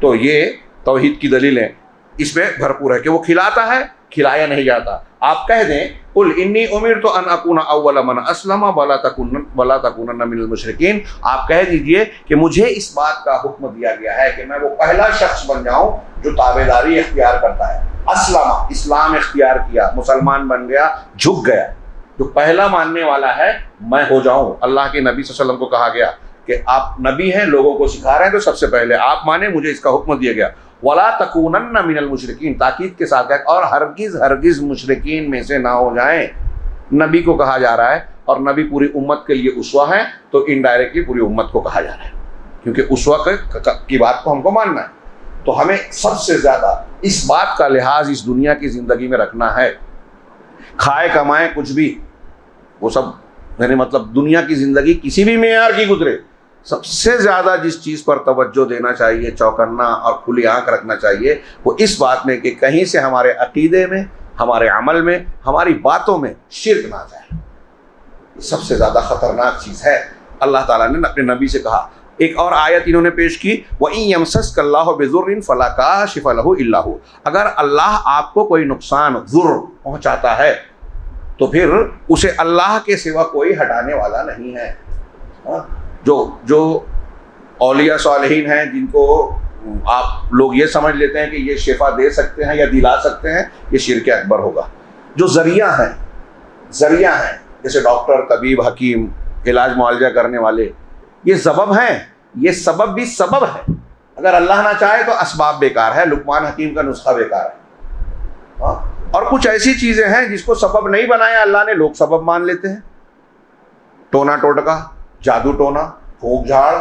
तो ये तौहीद की दलीलें इसमें भरपूर है कि वो खिलाता है, खिलाया नहीं जाता। आप कह दें कुल इन्नी उमिरतु अन अकूना अव्वल मन अस्लमा वला तकूनन्ना मिनल मुशरिकीन, आप कह दीजिए कि मुझे इस बात का हुक्म दिया गया है कि मैं वो पहला शख्स बन जाऊं जो ताबेदारी इख्तियार करता है। अस्लमा, इस्लाम इख्तियार किया, मुसलमान बन गया, झुक गया, जो पहला मानने वाला है मैं हो जाऊं। अल्लाह के नबी सल्लल्लाहु अलैहि वसल्लम को कहा गया कि आप नबी हैं, लोगों को सिखा रहे हैं, तो सबसे पहले आप माने, मुझे इसका हुक्म दिया गया। वला तकूनन्ना मिनल मुशरिकीन, ताकीद के साथ है, और हरगिज मुशरिकीन में से ना हो जाएं। नबी को कहा जा रहा है, और नबी पूरी उम्मत के लिए उसवा है, तो इनडायरेक्टली पूरी उम्मत को कहा जा रहा है, क्योंकि उसवा की बात को हमको मानना है। तो हमें सबसे ज्यादा इस बात का लिहाज इस दुनिया की जिंदगी में रखना है। खाए कमाए कुछ भी, वो सब यानी मतलब दुनिया की ज़िंदगी किसी भी मेयार की गुजरे, सबसे ज़्यादा जिस चीज़ पर तवज्जो देना चाहिए, चौकन्ना और खुली आंख रखना चाहिए, वो इस बात में कि कहीं से हमारे अकीदे में, हमारे अमल में, हमारी बातों में शिर्क ना जाए। सबसे ज़्यादा ख़तरनाक चीज़ है। अल्लाह ताला ने अपने नबी से कहा, एक और आयत इन्होंने पेश की, वइन यमसस्कल्लाहु बिज़ुर्रिन फला काशिफ़ लहु इल्ला हु, अगर अल्लाह आपको कोई नुकसान ज़ुर्र पहुँचाता है तो फिर उसे अल्लाह के सिवा कोई हटाने वाला नहीं है। जो औलिया सालिहीन हैं, जिनको आप लोग ये समझ लेते हैं कि ये शिफा दे सकते हैं या दिला सकते हैं, ये शिर्क अकबर होगा। जो ज़रिया हैं जैसे डॉक्टर, तबीब, हकीम, इलाज मुआलजा करने वाले, ये सबब हैं, ये सबब भी सबब है। अगर अल्लाह ना चाहे तो असबाब बेकार है, लुकमान हकीम का नुस्खा बेकार है। और कुछ ऐसी चीज़ें हैं जिसको सबब नहीं बनाया अल्लाह ने, लोग सबब मान लेते हैं। टोना टोटका, जादू टोना, फूंक झाड़,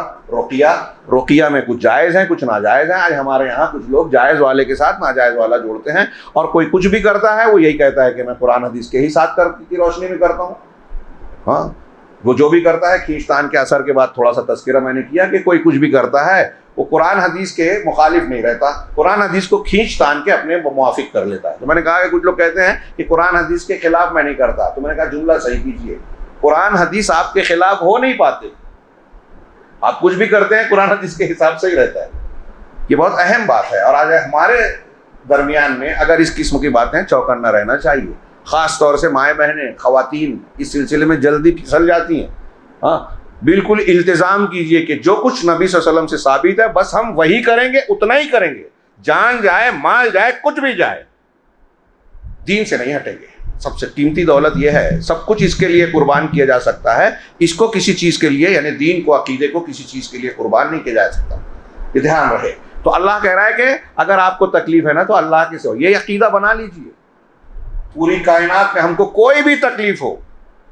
रुकिया में कुछ जायज़ है, कुछ नाजायज़ है। आज हमारे यहाँ कुछ लोग जायज़ वाले के साथ नाजायज़ वाला जोड़ते हैं, और कोई कुछ भी करता है वो यही कहता है कि मैं कुरान हदीस के ही साथ की रोशनी में करता हूँ। हाँ, वो जो भी करता है, खींचतान के असर के बाद थोड़ा सा तस्करा मैंने किया कि कोई कुछ भी करता है वो कुरान हदीस के मुखालिफ नहीं रहता, कुरान हदीस को खींचतान के अपने मुआफिक कर लेता है। तो मैंने कहा कि कुछ लोग कहते हैं कि कुरान हदीस के खिलाफ मैं नहीं करता, तो मैंने कहा जुमला सही कीजिए, कुरान हदीस आपके खिलाफ हो नहीं पाते, आप कुछ भी करते हैं कुरान हदीस के हिसाब से ही रहता है। ये बहुत अहम बात है, और आज हमारे दरमियान में अगर इस किस्म की बातें चौकन्ना रहना चाहिए। ख़ास तौर से माएँ बहनें, ख़वातीन इस सिलसिले में जल्दी फिसल जाती हैं। हाँ, बिल्कुल इल्तिज़ाम कीजिए कि जो कुछ नबी सल्लल्लाहु अलैहि वसल्लम से साबित है बस हम वही करेंगे, उतना ही करेंगे, जान जाए, माल जाए, कुछ भी जाए, दीन से नहीं हटेंगे। सबसे कीमती दौलत यह है, सब कुछ इसके लिए कुर्बान किया जा सकता है, इसको किसी चीज़ के लिए, यानी दीन को, अकीदे को किसी चीज़ के लिए कुर्बान नहीं किया जा सकता। ये ध्यान रहे। तो अल्लाह कह रहा है कि अगर आपको तकलीफ है ना तो अल्लाह के सिवा, ये अकीदा बना लीजिए। पूरी कायनात में हमको कोई भी तकलीफ हो,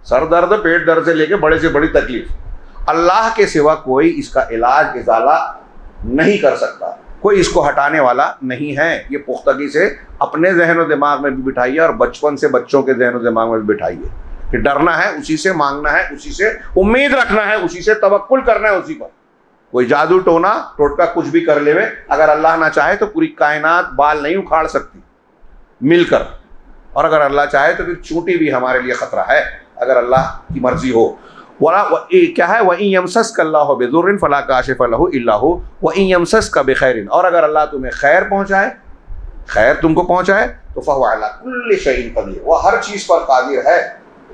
सर दर्द, पेट दर्द से लेके बड़े से बड़ी तकलीफ, अल्लाह के सिवा कोई इसका इलाज, इजाला नहीं कर सकता, कोई इसको हटाने वाला नहीं है। ये पुख्तगी से अपने जहन और दिमाग में भी बिठाइए, और बचपन से बच्चों के जहन और दिमाग में भी बिठाइए कि डरना है उसी से, मांगना है उसी से, उम्मीद रखना है उसी से, तवक्कुल करना है उसी पर। कोई जादू टोना टोटका कुछ भी कर लेवे, अगर अल्लाह ना चाहे तो पूरी कायनात बाल नहीं उखाड़ सकती मिलकर, और अगर अल्लाह चाहे तो फिर चूंटी भी हमारे लिए खतरा है, अगर अल्लाह की मर्जी हो। क्या है, वइन यमसस्कल्लाहु बिज़ुर्रिन फला काशिफ़ लहु इल्ला हु वइन यमसस्का बिखैरिन, और अगर अल्लाह तुम्हें खैर पहुँचाए, खैर तुमको पहुँचाए, तो फहुव अला कुल्लि शैइन क़दीर, वो हर चीज़ पर कादिर है।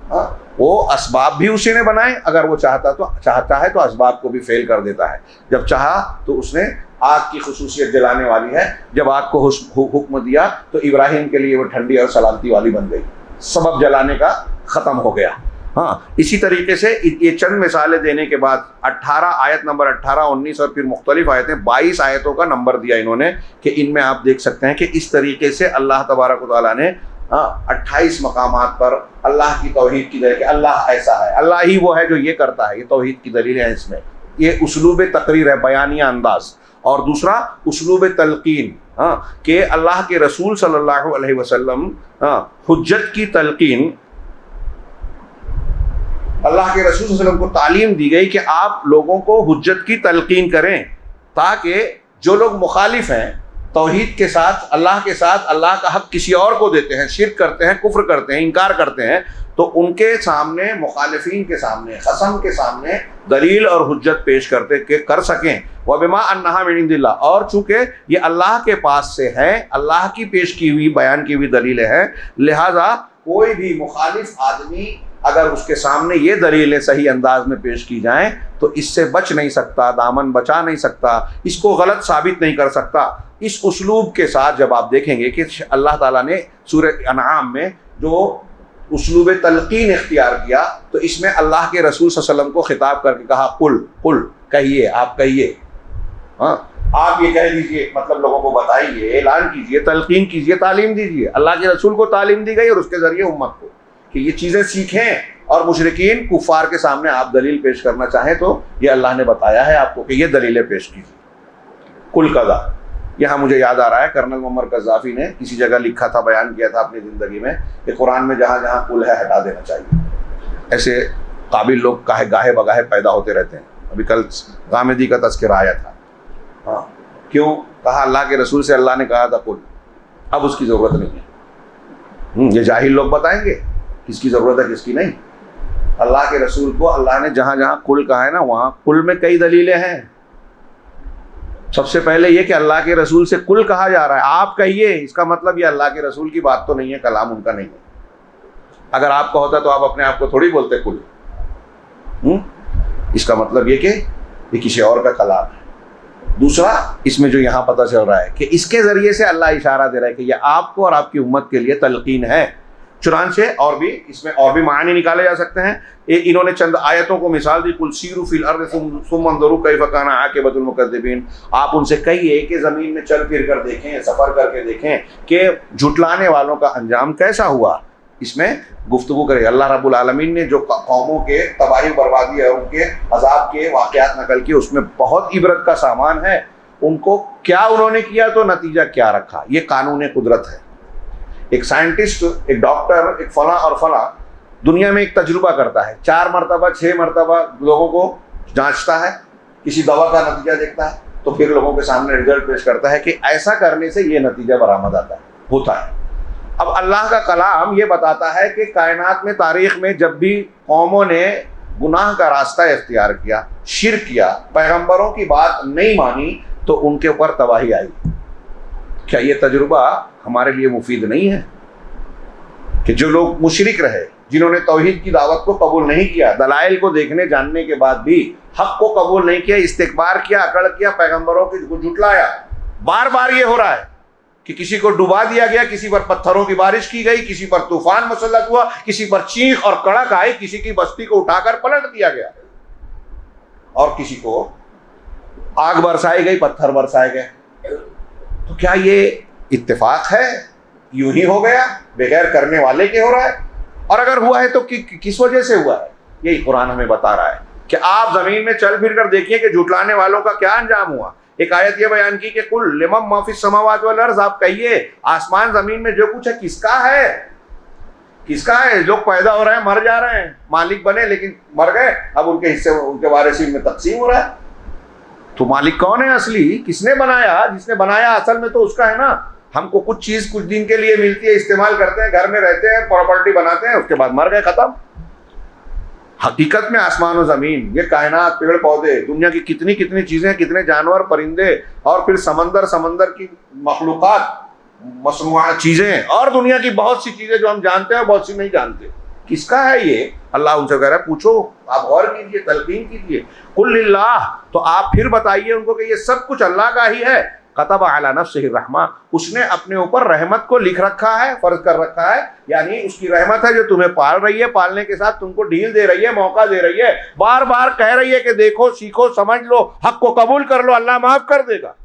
हाँ, वो असबाब भी उसी ने बनाए, अगर वो चाहता है तो असबाब को भी फेल कर देता है। जब चाहा तो उसने आग की खुसूसियत जलाने वाली है, जब आग को हुक्म दिया तो इब्राहिम के लिए वो ठंडी और सलामती वाली बन गई, सबब जलाने का ख़त्म हो गया। हाँ, इसी तरीके से ये चंद मिसालें देने के बाद 18 आयत नंबर 18, 19 और फिर मुख्तलिफ आयतें, 22 आयतों का नंबर दिया इन्होंने कि इनमें आप देख सकते हैं कि इस तरीके से अल्लाह तबारक व तआला ने 28 मकामात पर अल्लाह की तौहीद की दलील, कि अल्लाह ऐसा है, अल्लाह ही वो है जो ये करता है, ये तौहीद की दलीलें हैं। इसमें ये उसलूब तकरीर है, बयानिया अंदाज, और दूसरा उसलूब तलकीन, कि अल्लाह के रसूल सल्लल्लाहु अलैहि वसल्लम हुज्जत की तलकीन, अल्लाह के रसूल सल्लल्लाहु अलैहि वसल्लम को तालीम दी गई कि आप लोगों को हुज्जत की तलकीन करें, ताकि जो लोग मुखालिफ हैं तौहीद के साथ, अल्लाह के साथ, अल्लाह का हक किसी और को देते हैं, शिर्क करते हैं, कुफ्र करते हैं, इनकार करते हैं, तो उनके सामने, मुखालिफीन के सामने, खसम के सामने दलील और हुज्जत पेश कर सकें। व बिमा अन्नहा मिन इंदिल्लाह, और चूँकि ये अल्लाह के पास से है, अल्लाह की पेश की हुई, बयान की हुई दलीलें हैं, लिहाजा कोई भी मुखालिफ आदमी अगर उसके सामने ये दलीलें सही अंदाज में पेश की जाएं तो इससे बच नहीं सकता, दामन बचा नहीं सकता, इसको गलत साबित नहीं कर सकता। इस उसलूब के साथ जब आप देखेंगे कि अल्लाह ताला ने सूरह अनआम में जो उसलूब तलकीन इख्तियार किया, तो इसमें अल्लाह के रसूल सल्लल्लाहु अलैहि वसल्लम को खिताब करके कहा, कुल कहिए, आप कहिए, हाँ, आप ये कह दीजिए, मतलब लोगों को बताइए, ऐलान कीजिए, तलकीन कीजिए, तालीम दीजिए। अल्लाह के रसूल को तालीम दी गई और उसके ज़रिए उम्मत को कि ये चीज़ें सीखें, और मुशरिकीन कुफ़ार के सामने आप दलील पेश करना चाहें तो ये अल्लाह ने बताया है आपको कि ये दलीलें पेश कीजिए। कुल कदा, यहाँ मुझे याद आ रहा है कर्नल मुअम्मर कज़्ज़ाफ़ी ने किसी जगह लिखा था, बयान किया था अपनी ज़िंदगी में कि कुरान में जहाँ जहाँ कुल है हटा देना चाहिए। ऐसे काबिल लोग काहे गाहे बगाहे पैदा होते रहते हैं। अभी कल गामेदी का तस्करा आया था। हाँ, क्यों कहा? अल्लाह के रसूल से अल्लाह ने कहा था कुल, अब उसकी ज़रूरत नहीं है। ये जाहिल लोग बताएंगे किसकी ज़रूरत है किसकी नहीं। अल्लाह के रसूल को अल्लाह ने जहाँ जहाँ कुल कहा है ना, वहाँ कुल में कई दलीलें हैं। सबसे पहले ये कि अल्लाह के रसूल से कुल कहा जा रहा है, आप कहिए, इसका मतलब ये अल्लाह के रसूल की बात तो नहीं है, कलाम उनका नहीं है। अगर आपका होता तो आप अपने आप को थोड़ी बोलते कुल। इसका मतलब ये कि ये किसी और का कलाम है। दूसरा, इसमें जो यहाँ पता चल रहा है कि इसके ज़रिए से अल्लाह इशारा दे रहा है कि यह आपको और आपकी उम्मत के लिए तलकीन है। चुनांचे और भी इसमें और भी मानी निकाले जा सकते हैं। इन्होंने चंद आयतों को मिसाल दी, कुल सीरू फिल अर्द सुम्मा अंजुरू कैफ़ कान आक़िबतुल मुकज़्ज़िबीन। आप उनसे कहिए कि ज़मीन में चल फिर कर देखें, सफ़र करके देखें कि झुटलाने वालों का अंजाम कैसा हुआ। इसमें गुफ्तगू करें। अल्लाह रब्बुल आलमीन ने जो कौमों के तबाही बर्बादी और उनके अजाब के वाक़यात नकल किए, उसमें बहुत इबरत का सामान है। उनको क्या उन्होंने किया तो नतीजा क्या रखा, ये कानून कुदरत है। एक साइंटिस्ट, एक डॉक्टर, एक फला और फला दुनिया में एक तजुर्बा करता है, 4 मरतबा 6 मरतबा लोगों को जांचता है, किसी दवा का नतीजा देखता है, तो फिर लोगों के सामने रिजल्ट पेश करता है कि ऐसा करने से ये नतीजा बरामद आता है, होता है। अब अल्लाह का कलाम ये बताता है कि कायनात में, तारीख में जब भी कौमों ने गुनाह का रास्ता इख्तियार किया, शिर्क किया, पैगंबरों की बात नहीं मानी, तो उनके ऊपर तबाही आई। क्या ये तजुर्बा हमारे लिए मुफीद नहीं है कि जो लोग मुशरिक रहे, जिन्होंने तौहीद की दावत को कबूल नहीं किया, दलाइल को देखने जानने के बाद भी हक को कबूल नहीं किया, इस्तिकबार किया, अकड़ किया, पैगंबरों को झुटलाया। बार बार ये हो रहा है कि किसी को डुबा दिया गया, किसी पर पत्थरों की बारिश की गई, किसी पर तूफान मुसल्लत हुआ, किसी पर चीख और कड़क आई, किसी की बस्ती को उठाकर पलट दिया गया, और किसी को आग बरसाई गई, पत्थर बरसाए गए। तो क्या ये इत्तेफाक है? यूं ही हो गया, बगैर करने वाले के हो रहा है? और अगर हुआ है तो किस वजह से हुआ है? यही कुरान हमें बता रहा है कि आप जमीन में चल फिर कर देखिए कि झुटलाने वालों का क्या अंजाम हुआ। एक आयत ये बयान की कि कुल लिमन मा फिस समावाति वल अर्ज़, आप कहिए आसमान जमीन में जो कुछ है किसका है? किसका है? लोग पैदा हो रहे हैं, मर जा रहे हैं, मालिक बने लेकिन मर गए, अब उनके हिस्से उनके वारिसीन में तकसीम हो रहा है। तो मालिक कौन है असली? किसने बनाया? जिसने बनाया असल में तो उसका है ना। हमको कुछ चीज कुछ दिन के लिए मिलती है, इस्तेमाल करते हैं, घर में रहते हैं, प्रॉपर्टी बनाते हैं, उसके बाद मर गए, खत्म। हकीकत में आसमान और जमीन, ये कायनात, पेड़ पौधे, दुनिया की कितनी कितनी चीजें, कितने जानवर, परिंदे, और फिर समंदर की मखलूकात, मसनूआ चीजें, और दुनिया की बहुत सी चीजें जो हम जानते हैं, बहुत सी नहीं जानते, किसका है ये? अल्लाह उनसे कह रहा है, पूछो, आप गौर कीजिए, तलकीन कीजिए। कुल लिल्लाह, तो आप फिर बताइए उनको कि ये सब कुछ अल्लाह का ही है। कतब अला नफ्सिही रहमा, उसने अपने ऊपर रहमत को लिख रखा है, फर्ज कर रखा है, यानी उसकी रहमत है जो तुम्हें पाल रही है, पालने के साथ तुमको ढील दे रही है, मौका दे रही है, बार बार कह रही है कि देखो, सीखो, समझ लो, हक को कबूल कर लो, अल्लाह माफ कर देगा।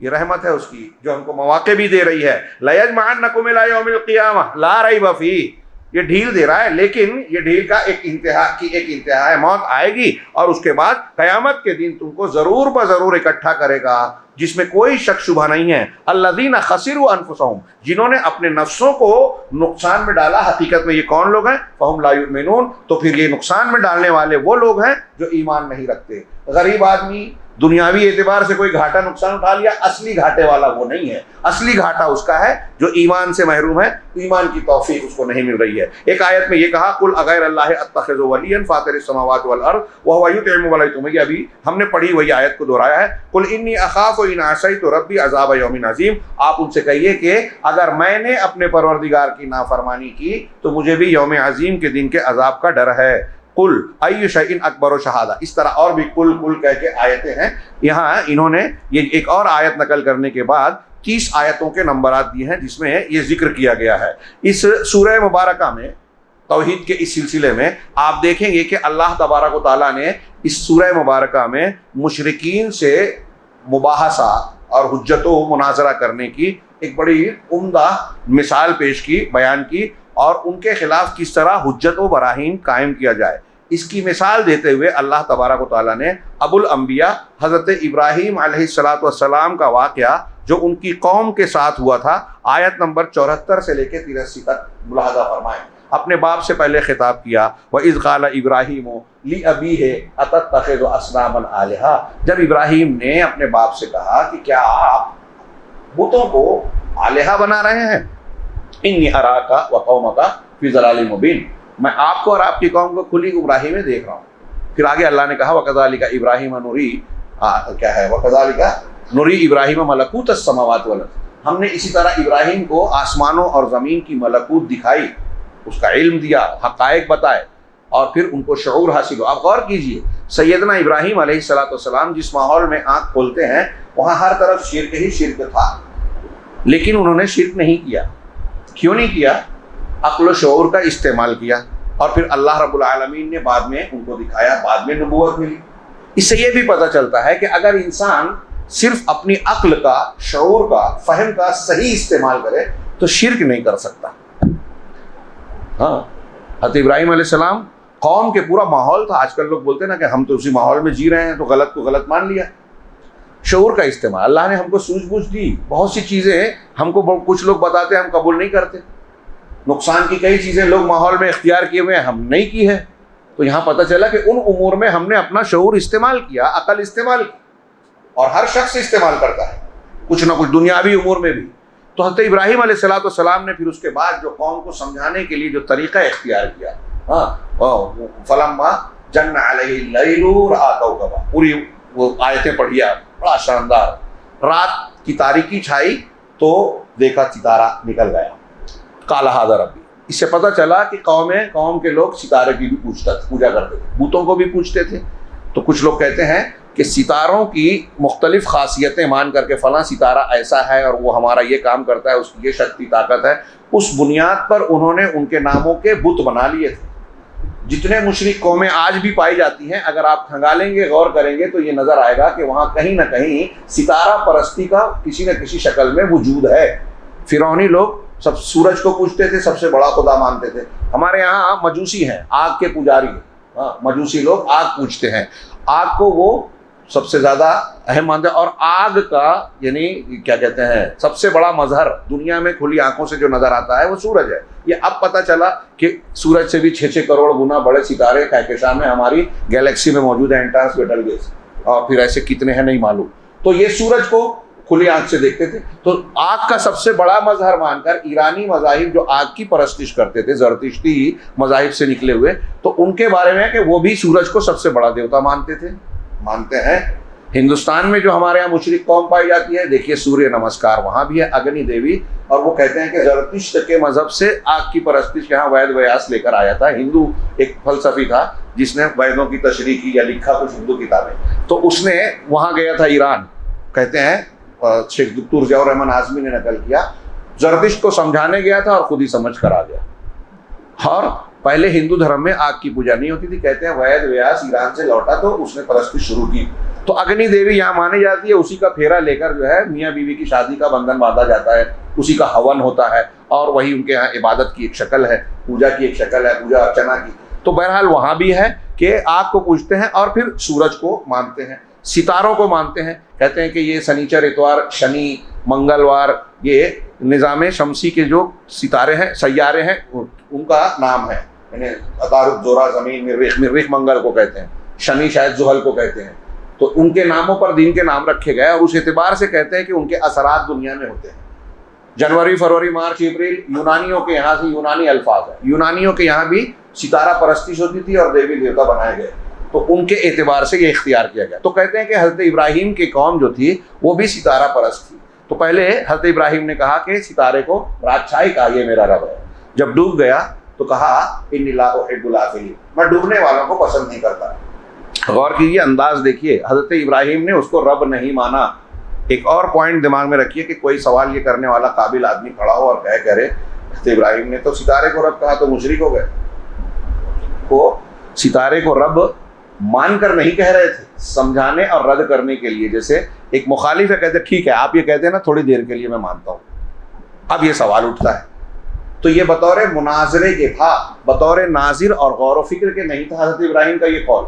ये रहमत है उसकी जो हमको मौके भी दे रही है। लयजमअन्नकुम इला यौमिल क़ियामह ला रैब फीह, ये ढील दे रहा है, लेकिन ये ढील का एक इंतहा है, मौत आएगी और उसके बाद कयामत के दिन तुमको जरूर ब जरूर इकट्ठा करेगा, जिसमें कोई शक शुबा नहीं है। अल्लज़ीना खसिरू अनफुसहुम, जिन्होंने अपने नफ्सों को नुकसान में डाला। हकीकत में ये कौन लोग हैं? फहुम ला युमिनून, तो फिर ये नुकसान में डालने वाले वो लोग हैं जो ईमान नहीं रखते। गरीब आदमी दुनियावी एतबार से कोई घाटा नुकसान उठा लिया, असली घाटे वाला वो नहीं है। असली घाटा उसका है जो ईमान से महरूम है, ईमान की तौफीक उसको नहीं मिल रही है। एक आयत में ये कहा, कुल अगैर अल्लाह अत्तखिज़ु वलिय्यन फातिरिस समावाति वल अर्ज़ व हुवा युत'iमु व ला युत'म। ये अभी हमने पढ़ी वही आयत को दोहराया है। कुल इन्नी अखाफ़ु इन असैतु रब्बी अज़ाब यौमिन अज़ीम, आप उनसे कहिए कि अगर मैंने अपने परवरदिगार की नाफरमानी की तो मुझे भी यौम अज़ीम के दिन के अजाब का डर है। कुल अय्यु शैइन अकबर शहादा, इस तरह और भी कुल कुल कह के आयतें हैं। यहाँ इन्होंने ये एक और आयत नकल करने के बाद 30 आयतों के नंबरात दिए हैं जिसमें ये जिक्र किया गया है। इस सूरह मुबारका में, तौहीद के इस सिलसिले में आप देखेंगे कि अल्लाह तबारक व तआला ने इस सूरह मुबारका में मुशरिकीन से मुबाहसा और हुज्जत व मुनाजरा करने की एक बड़ी उम्दा मिसाल पेश की, बयान की, और उनके खिलाफ किस तरह हुज्जत व बराहीन कायम किया जाए, इसकी मिसाल देते हुए अल्लाह तबारक व तआला ने अबुल अंबिया हज़रत इब्राहीम अलैहिस्सलातु वस्सलाम का वाक़या जो उनकी कौम के साथ हुआ था, आयत नंबर 74 से लेकर 83 तक मुलाहजा फरमाएं। अपने बाप से पहले खिताब किया, व इज़ क़ाला इब्राहीम ली अबीहि अतत्तखिज़ु अस्नामन आलिहा, जब इब्राहीम ने अपने बाप से कहा कि क्या आप बुतों को आलिहा बना रहे हैं, इन्नी अराका व कौमका फी ज़लालिम मुबीन, मैं आपको और आपकी कौम को खुली गुमराही में देख रहा हूँ। फिर आगे अल्लाह ने कहा वकज़ालिका इब्राहीम नुरी, क्या है, वकज़ालिका नुरी इब्राहीम मलकूतस समावाति वल अर्ज़, हमने इसी तरह इब्राहीम को आसमानों और ज़मीन की मलकूत दिखाई, उसका इल्म दिया, हक़ाइक़ बताए और फिर उनको शऊर हासिल हो। आप गौर कीजिए, सैयदना इब्राहीम अलैहिस्सलाम जिस माहौल में आँख खोलते हैं वहाँ हर तरफ शिर्क ही शिर्क था, लेकिन उन्होंने शिर्क नहीं किया। क्यों नहीं किया? अक्ल शऊर का इस्तेमाल किया और फिर अल्लाह रब्बुल आलमीन ने बाद में उनको दिखाया, बाद में नबूवत मिली। इससे ये भी पता चलता है कि अगर इंसान सिर्फ अपनी अक्ल का, शऊर का, फहम का सही इस्तेमाल करे तो शिर्क नहीं कर सकता। हाँ, हज़रत इब्राहीम अलैहिस्सलाम कौम के पूरा माहौल था। आजकल लोग बोलते हैं ना कि हम तो उसी माहौल में जी रहे हैं, तो गलत को गलत मान लिया। शऊर का इस्तेमाल, अल्लाह ने हमको सूझबूझ दी। बहुत सी चीज़ें हमको कुछ लोग बताते हैं, हम कबूल नहीं करते। नुकसान की कई चीज़ें लोग माहौल में इख्तियार किए हुए हैं, हम नहीं की है। तो यहाँ पता चला कि उन उमूर में हमने अपना शऊर इस्तेमाल किया, अकल इस्तेमाल की, और हर शख्स इस्तेमाल करता है कुछ ना कुछ दुनियावी उमूर में भी। तो हज़रत इब्राहीम अलैहिस्सलाम ने फिर उसके बाद जो कौम को समझाने के लिए जो तरीक़ा इख्तियार किया, हाँ, फलम्मा जन्न अलैहि लैलु रअा कौकबा, पूरी वो आयतें पढ़िया, बड़ा शानदार। रात की तारीकी छाई तो देखा सितारा निकल गया, काला हादा रब्बी। इससे पता चला कि कौम के लोग सितारे की भी पूजा करते थे, बूतों को भी पूछते थे। तो कुछ लोग कहते हैं कि सितारों की मुख्तलिफ खासियतें मान करके फ़लाँ सितारा ऐसा है और वो हमारा ये काम करता है, उसकी ये शक्ति ताकत है, उस बुनियाद पर उन्होंने उनके नामों के बुत बना लिए थे। जितने मुशरिक कौमें आज भी पाई जाती हैं, अगर आप खंगालेंगे, गौर करेंगे तो ये नज़र आएगा कि वहाँ कहीं ना कहीं सितारा परस्ती का किसी न किसी शक्ल में वजूद है। फिरौनी लोग सब सूरज को पूजते थे, सबसे बड़ा खुदा मानते थे। हमारे यहाँ मजूसी हैं, आग के पुजारी। हाँ, मजूसी लोग आग पूजते हैं, आग को वो सबसे ज़्यादा अहम मानते हैं। और आग का यानी क्या कहते हैं, सबसे बड़ा मजहर दुनिया में खुली आंखों से जो नज़र आता है वो सूरज है। ये अब पता चला कि सूरज से भी 6-6 करोड़ गुना बड़े सितारे कहकशां में हमारी गैलेक्सी में मौजूद है, एंटार्स बेटलगेज, और फिर ऐसे कितने हैं नहीं मालूम। तो ये सूरज को खुली आंख से देखते थे। तो आग का सबसे बड़ा मजहर मानकर ईरानी मज़ाहिब जो आग की परस्तिश करते थे, ज़रतिश्ती मज़ाहिब से निकले हुए, तो उनके बारे में कि वो भी सूरज को सबसे बड़ा देवता मानते हैं। हिंदुस्तान में जो हमारे यहाँ मुशरिक कौम पाई जाती है, देखिए सूर्य नमस्कार वहाँ भी है, अग्नि देवी, और वो कहते हैं कि ज़रतिश्त के मज़हब से आग की परस्तिश यहाँ वैद व्यास लेकर आया था। हिंदू एक फलसफी था जिसने वैदों की तशरीह की या लिखा कुछ हिंदू किताबें, तो उसने वहाँ गया था ईरान, कहते हैं शेख दुक्तूर ज़ियाउर रहमान आज़मी ने नकल किया, ज़रतिश्त को समझाने गया था और खुद ही समझ कर आ गया। और पहले हिंदू धर्म में आग की पूजा नहीं होती थी, कहते हैं वैद व्यास ईरान से लौटा तो उसने परस्तिश शुरू की। तो अग्नि देवी यहाँ मानी जाती है, उसी का फेरा लेकर जो है मियाँ बीवी की शादी का बंधन बांधा जाता है, उसी का हवन होता है, और वही उनके यहाँ इबादत की एक शक्ल है, पूजा की एक शक्ल है, पूजा अर्चना की। तो बहरहाल वहाँ भी है कि आग को पूजते हैं और फिर सूरज को मानते हैं, सितारों को मानते हैं। कहते हैं कि ये शनिचर, इतवार, शनि, मंगलवार, ये निज़ाम शमसी के जो सितारे हैं, सैयारे हैं, उनका नाम है। यानी अतारुद, जोरा, ज़मीन, मरीख मंगल को कहते हैं, शनि शायद जुहल को कहते हैं। तो उनके नामों पर दिन के नाम रखे गए और उस एतबार से कहते हैं कि उनके असरात दुनिया में होते हैं। जनवरी, फरवरी, मार्च, अप्रैल यूनानियों के यहाँ से, यूनानी अल्फाज है, यूनानियों के यहाँ भी सितारा परस्तिश होती थी और देवी देवता बनाए गए, तो उनके एतबार से ये इख्तियार किया गया। तो कहते हैं कि हज़रत इब्राहीम की कौम जो थी वो भी सितारा परस्त थी। तो पहले हज़रत इब्राहीम ने कहा कि सितारे को रातछाई का ये मेरा रब है। जब डूब गया तो कहा इन्नी ला उहिब्बुल आफिलीन, मैं डूबने वालों को पसंद नहीं करता। गौर कीजिए, अंदाज देखिए, हज़रत इब्राहीम ने उसको रब नहीं माना। एक और पॉइंट दिमाग में रखिए कि कोई सवाल ये करने वाला काबिल आदमी खड़ा हो और कह करे हज़रत इब्राहीम ने तो सितारे को रब कहा तो मुशरिक हो गए। वो सितारे को रब मानकर नहीं कह रहे थे, समझाने और रद्द करने के लिए। जैसे एक मुखालिफ है, कहते ठीक है आप ये कहते हैं ना, थोड़ी देर के लिए मैं मानता हूँ। अब ये सवाल उठता है, तो ये बतौर मुनाजरे के था, बतौर नाजिर और गौर व फिक्र के नहीं था हज़रत इब्राहीम का ये कौल,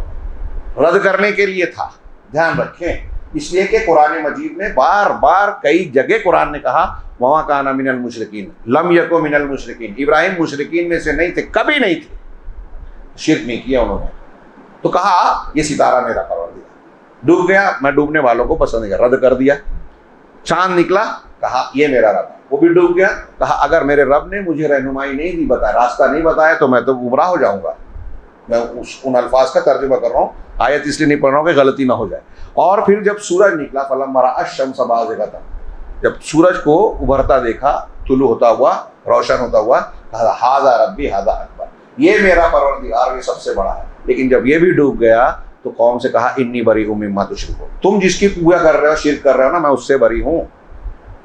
रद्द करने के लिए था। ध्यान रखें, इसलिए कि कुरान मजीद में बार बार कई जगह कुरान ने कहा वमा काना मिनल मुशरिकीन, लम यको मिनल मुशरिकीन, इब्राहिम मुशरिकीन में से नहीं थे, कभी नहीं थे, शिर्क नहीं किया उन्होंने। तो कहा ये सितारा मेरा परवरदिगार, डूब गया मैं डूबने वालों को पसंद नहीं, रद्द कर दिया। चांद निकला, कहा ये मेरा रब, वो भी डूब गया, कहा अगर मेरे रब ने मुझे रहनुमाई नहीं दी, बताया रास्ता नहीं बताया तो मैं तो गुमराह हो जाऊंगा। मैं उन अल्फाज का तर्जुमा कर रहा हूँ, आयत इसलिए नहीं पढ़ रहा हूँ कि गलती ना हो जाए। और फिर जब सूरज निकला, फलम मरा अशम्स बाज़िग़तन, जब सूरज को उभरता देखा, तुलू होता हुआ, रोशन होता हुआ, कहा हाज़ा रब्बी हाज़ा अकबर, ये मेरा परवरदिगार, ये सबसे बड़ा है। लेकिन जब ये भी डूब गया तो कौम से कहा इन्नी बरीउम मिम्मा तुश्रिकून, तुम जिसकी पूजा कर रहे हो, शिर्क कर रहे हो ना, मैं उससे बरी हूँ।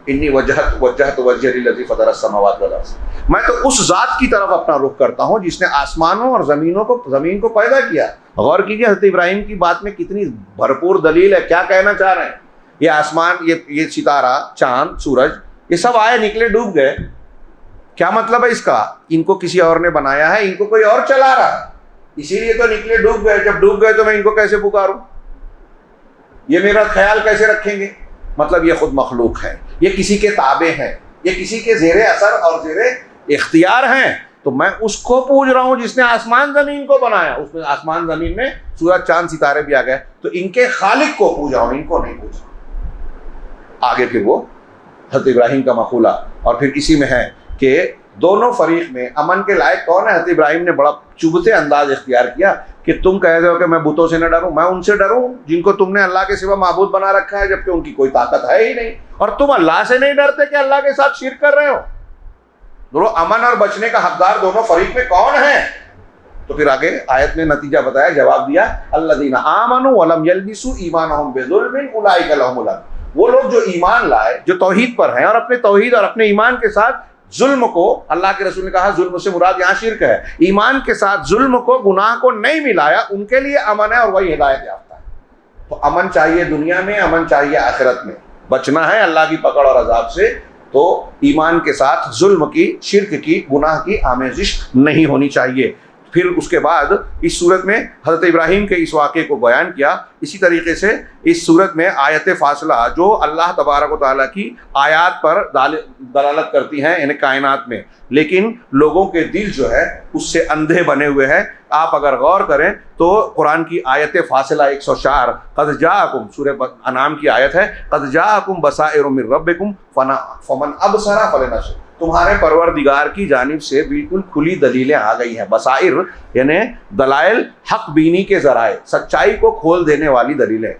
इन्नी वजहतु वजही लिल्लज़ी फ़तरा अस्समावाति वल अर्ज़, मैं तो उस ज़ात की तरफ अपना रुख करता हूँ जिसने आसमानों और ज़मीन को पैदा किया। गौर कीजिए हज़रत इब्राहिम की बात में कितनी भरपूर दलील है। क्या कहना चाह रहे हैं? ये आसमान, ये सितारा, चांद, सूरज, ये सब आए निकले डूब गए, क्या मतलब है इसका? इनको किसी और ने बनाया है, इनको कोई और चला रहा है, इसीलिए तो निकले डूब गए। जब डूब गए तो मैं इनको कैसे पुकारूं? ये मेरा ख्याल कैसे रखेंगे? मतलब ये खुद मखलूक है, ये किसी के ताबे हैं, ये किसी के ज़ेरे असर और ज़ेरे इख्तियार हैं। तो मैं उसको पूज रहा हूँ जिसने आसमान ज़मीन को बनाया। उसमें आसमान ज़मीन में सूरज चांद सितारे भी आ गए, तो इनके खालिक को पूज रहा हूँ, इनको नहीं पूज रहा। आगे फिर वो हज़रत इब्राहिम का मक़ूला, और फिर इसी में है कि दोनों फरीक में अमन के लायक कौन है? हज़रत इब्राहिम ने बड़ा चुभते अंदाज इख्तियार किया कि तुम कह रहे हो कि मैं बुतों से न डरूं, मैं उनसे डरूं जिनको तुमने अल्लाह के सिवा माबूद बना रखा है, जबकि उनकी कोई ताकत है ही नहीं, और तुम अल्लाह से नहीं डरते कि अल्लाह के साथ शिर्क कर रहे हो। दोनों अमन और बचने का हकदार दोनों फरीक में कौन है? तो फिर आगे आयत में नतीजा बताया, जवाब दिया, अल्लज़ीना आमनू वलम यल्बिसू ईमानहुम बिज़ुल्मिन उलाइका लहुमुल अम्न, वो लोग जो ईमान लाए, जो तौहीद पर हैं और अपने तौहीद और अपने ईमान के साथ जुल्म को, अल्लाह के रसूल ने कहा जुल्म से मुराद यहाँ शिर्क है, ईमान के साथ जुल्म को, गुनाह को नहीं मिलाया, उनके लिए अमन है और वही हिदायत याफ्ता है। तो अमन चाहिए दुनिया में, अमन चाहिए आखिरत में। बचना है अल्लाह की पकड़ और अजाब से, तो ईमान के साथ जुल्म की, शिर्क की, गुनाह की आमेजिश नहीं होनी चाहिए। फिर उसके बाद इस सूरत में हज़रत इब्राहीम के इस वाक़े को बयान किया। इसी तरीके से इस सूरत में आयत फ़ासला जो अल्लाह तबारक व तआला की आयात पर दलालत करती हैं इन कायनात में, लेकिन लोगों के दिल जो है उससे अंधे बने हुए हैं। आप अगर गौर करें तो कुरान की आयत फ़ासला 104, क़द जाअकुम, सूरह अनाम की आयत है, क़द जाअकुम बसाइरु मिन रब्बिकुम फमन अबसरा फलिनफ्सिही, तुम्हारे परवरदिगार की जानिब से बिल्कुल खुली दलीलें आ गई हैं। बसाइर यानी दलाइल, हक बीनी के ज़राए, सच्चाई को खोल देने वाली दलीलें।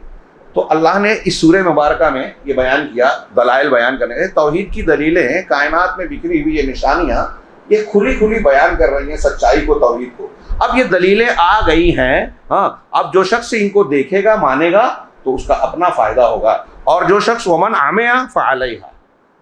तो अल्लाह ने इस सूरह मुबारका में ये बयान किया, दलाइल बयान करने के, तौहीद की दलीलें, कायनात में बिखरी हुई ये निशानियाँ, ये खुली खुली बयान कर रही हैं सच्चाई को, तौहीद को। अब ये दलीलें आ गई हैं, हाँ, अब जो शख्स इनको देखेगा, मानेगा, तो उसका अपना फ़ायदा होगा, और जो शख्स वमन आमिया फ़अलैहा,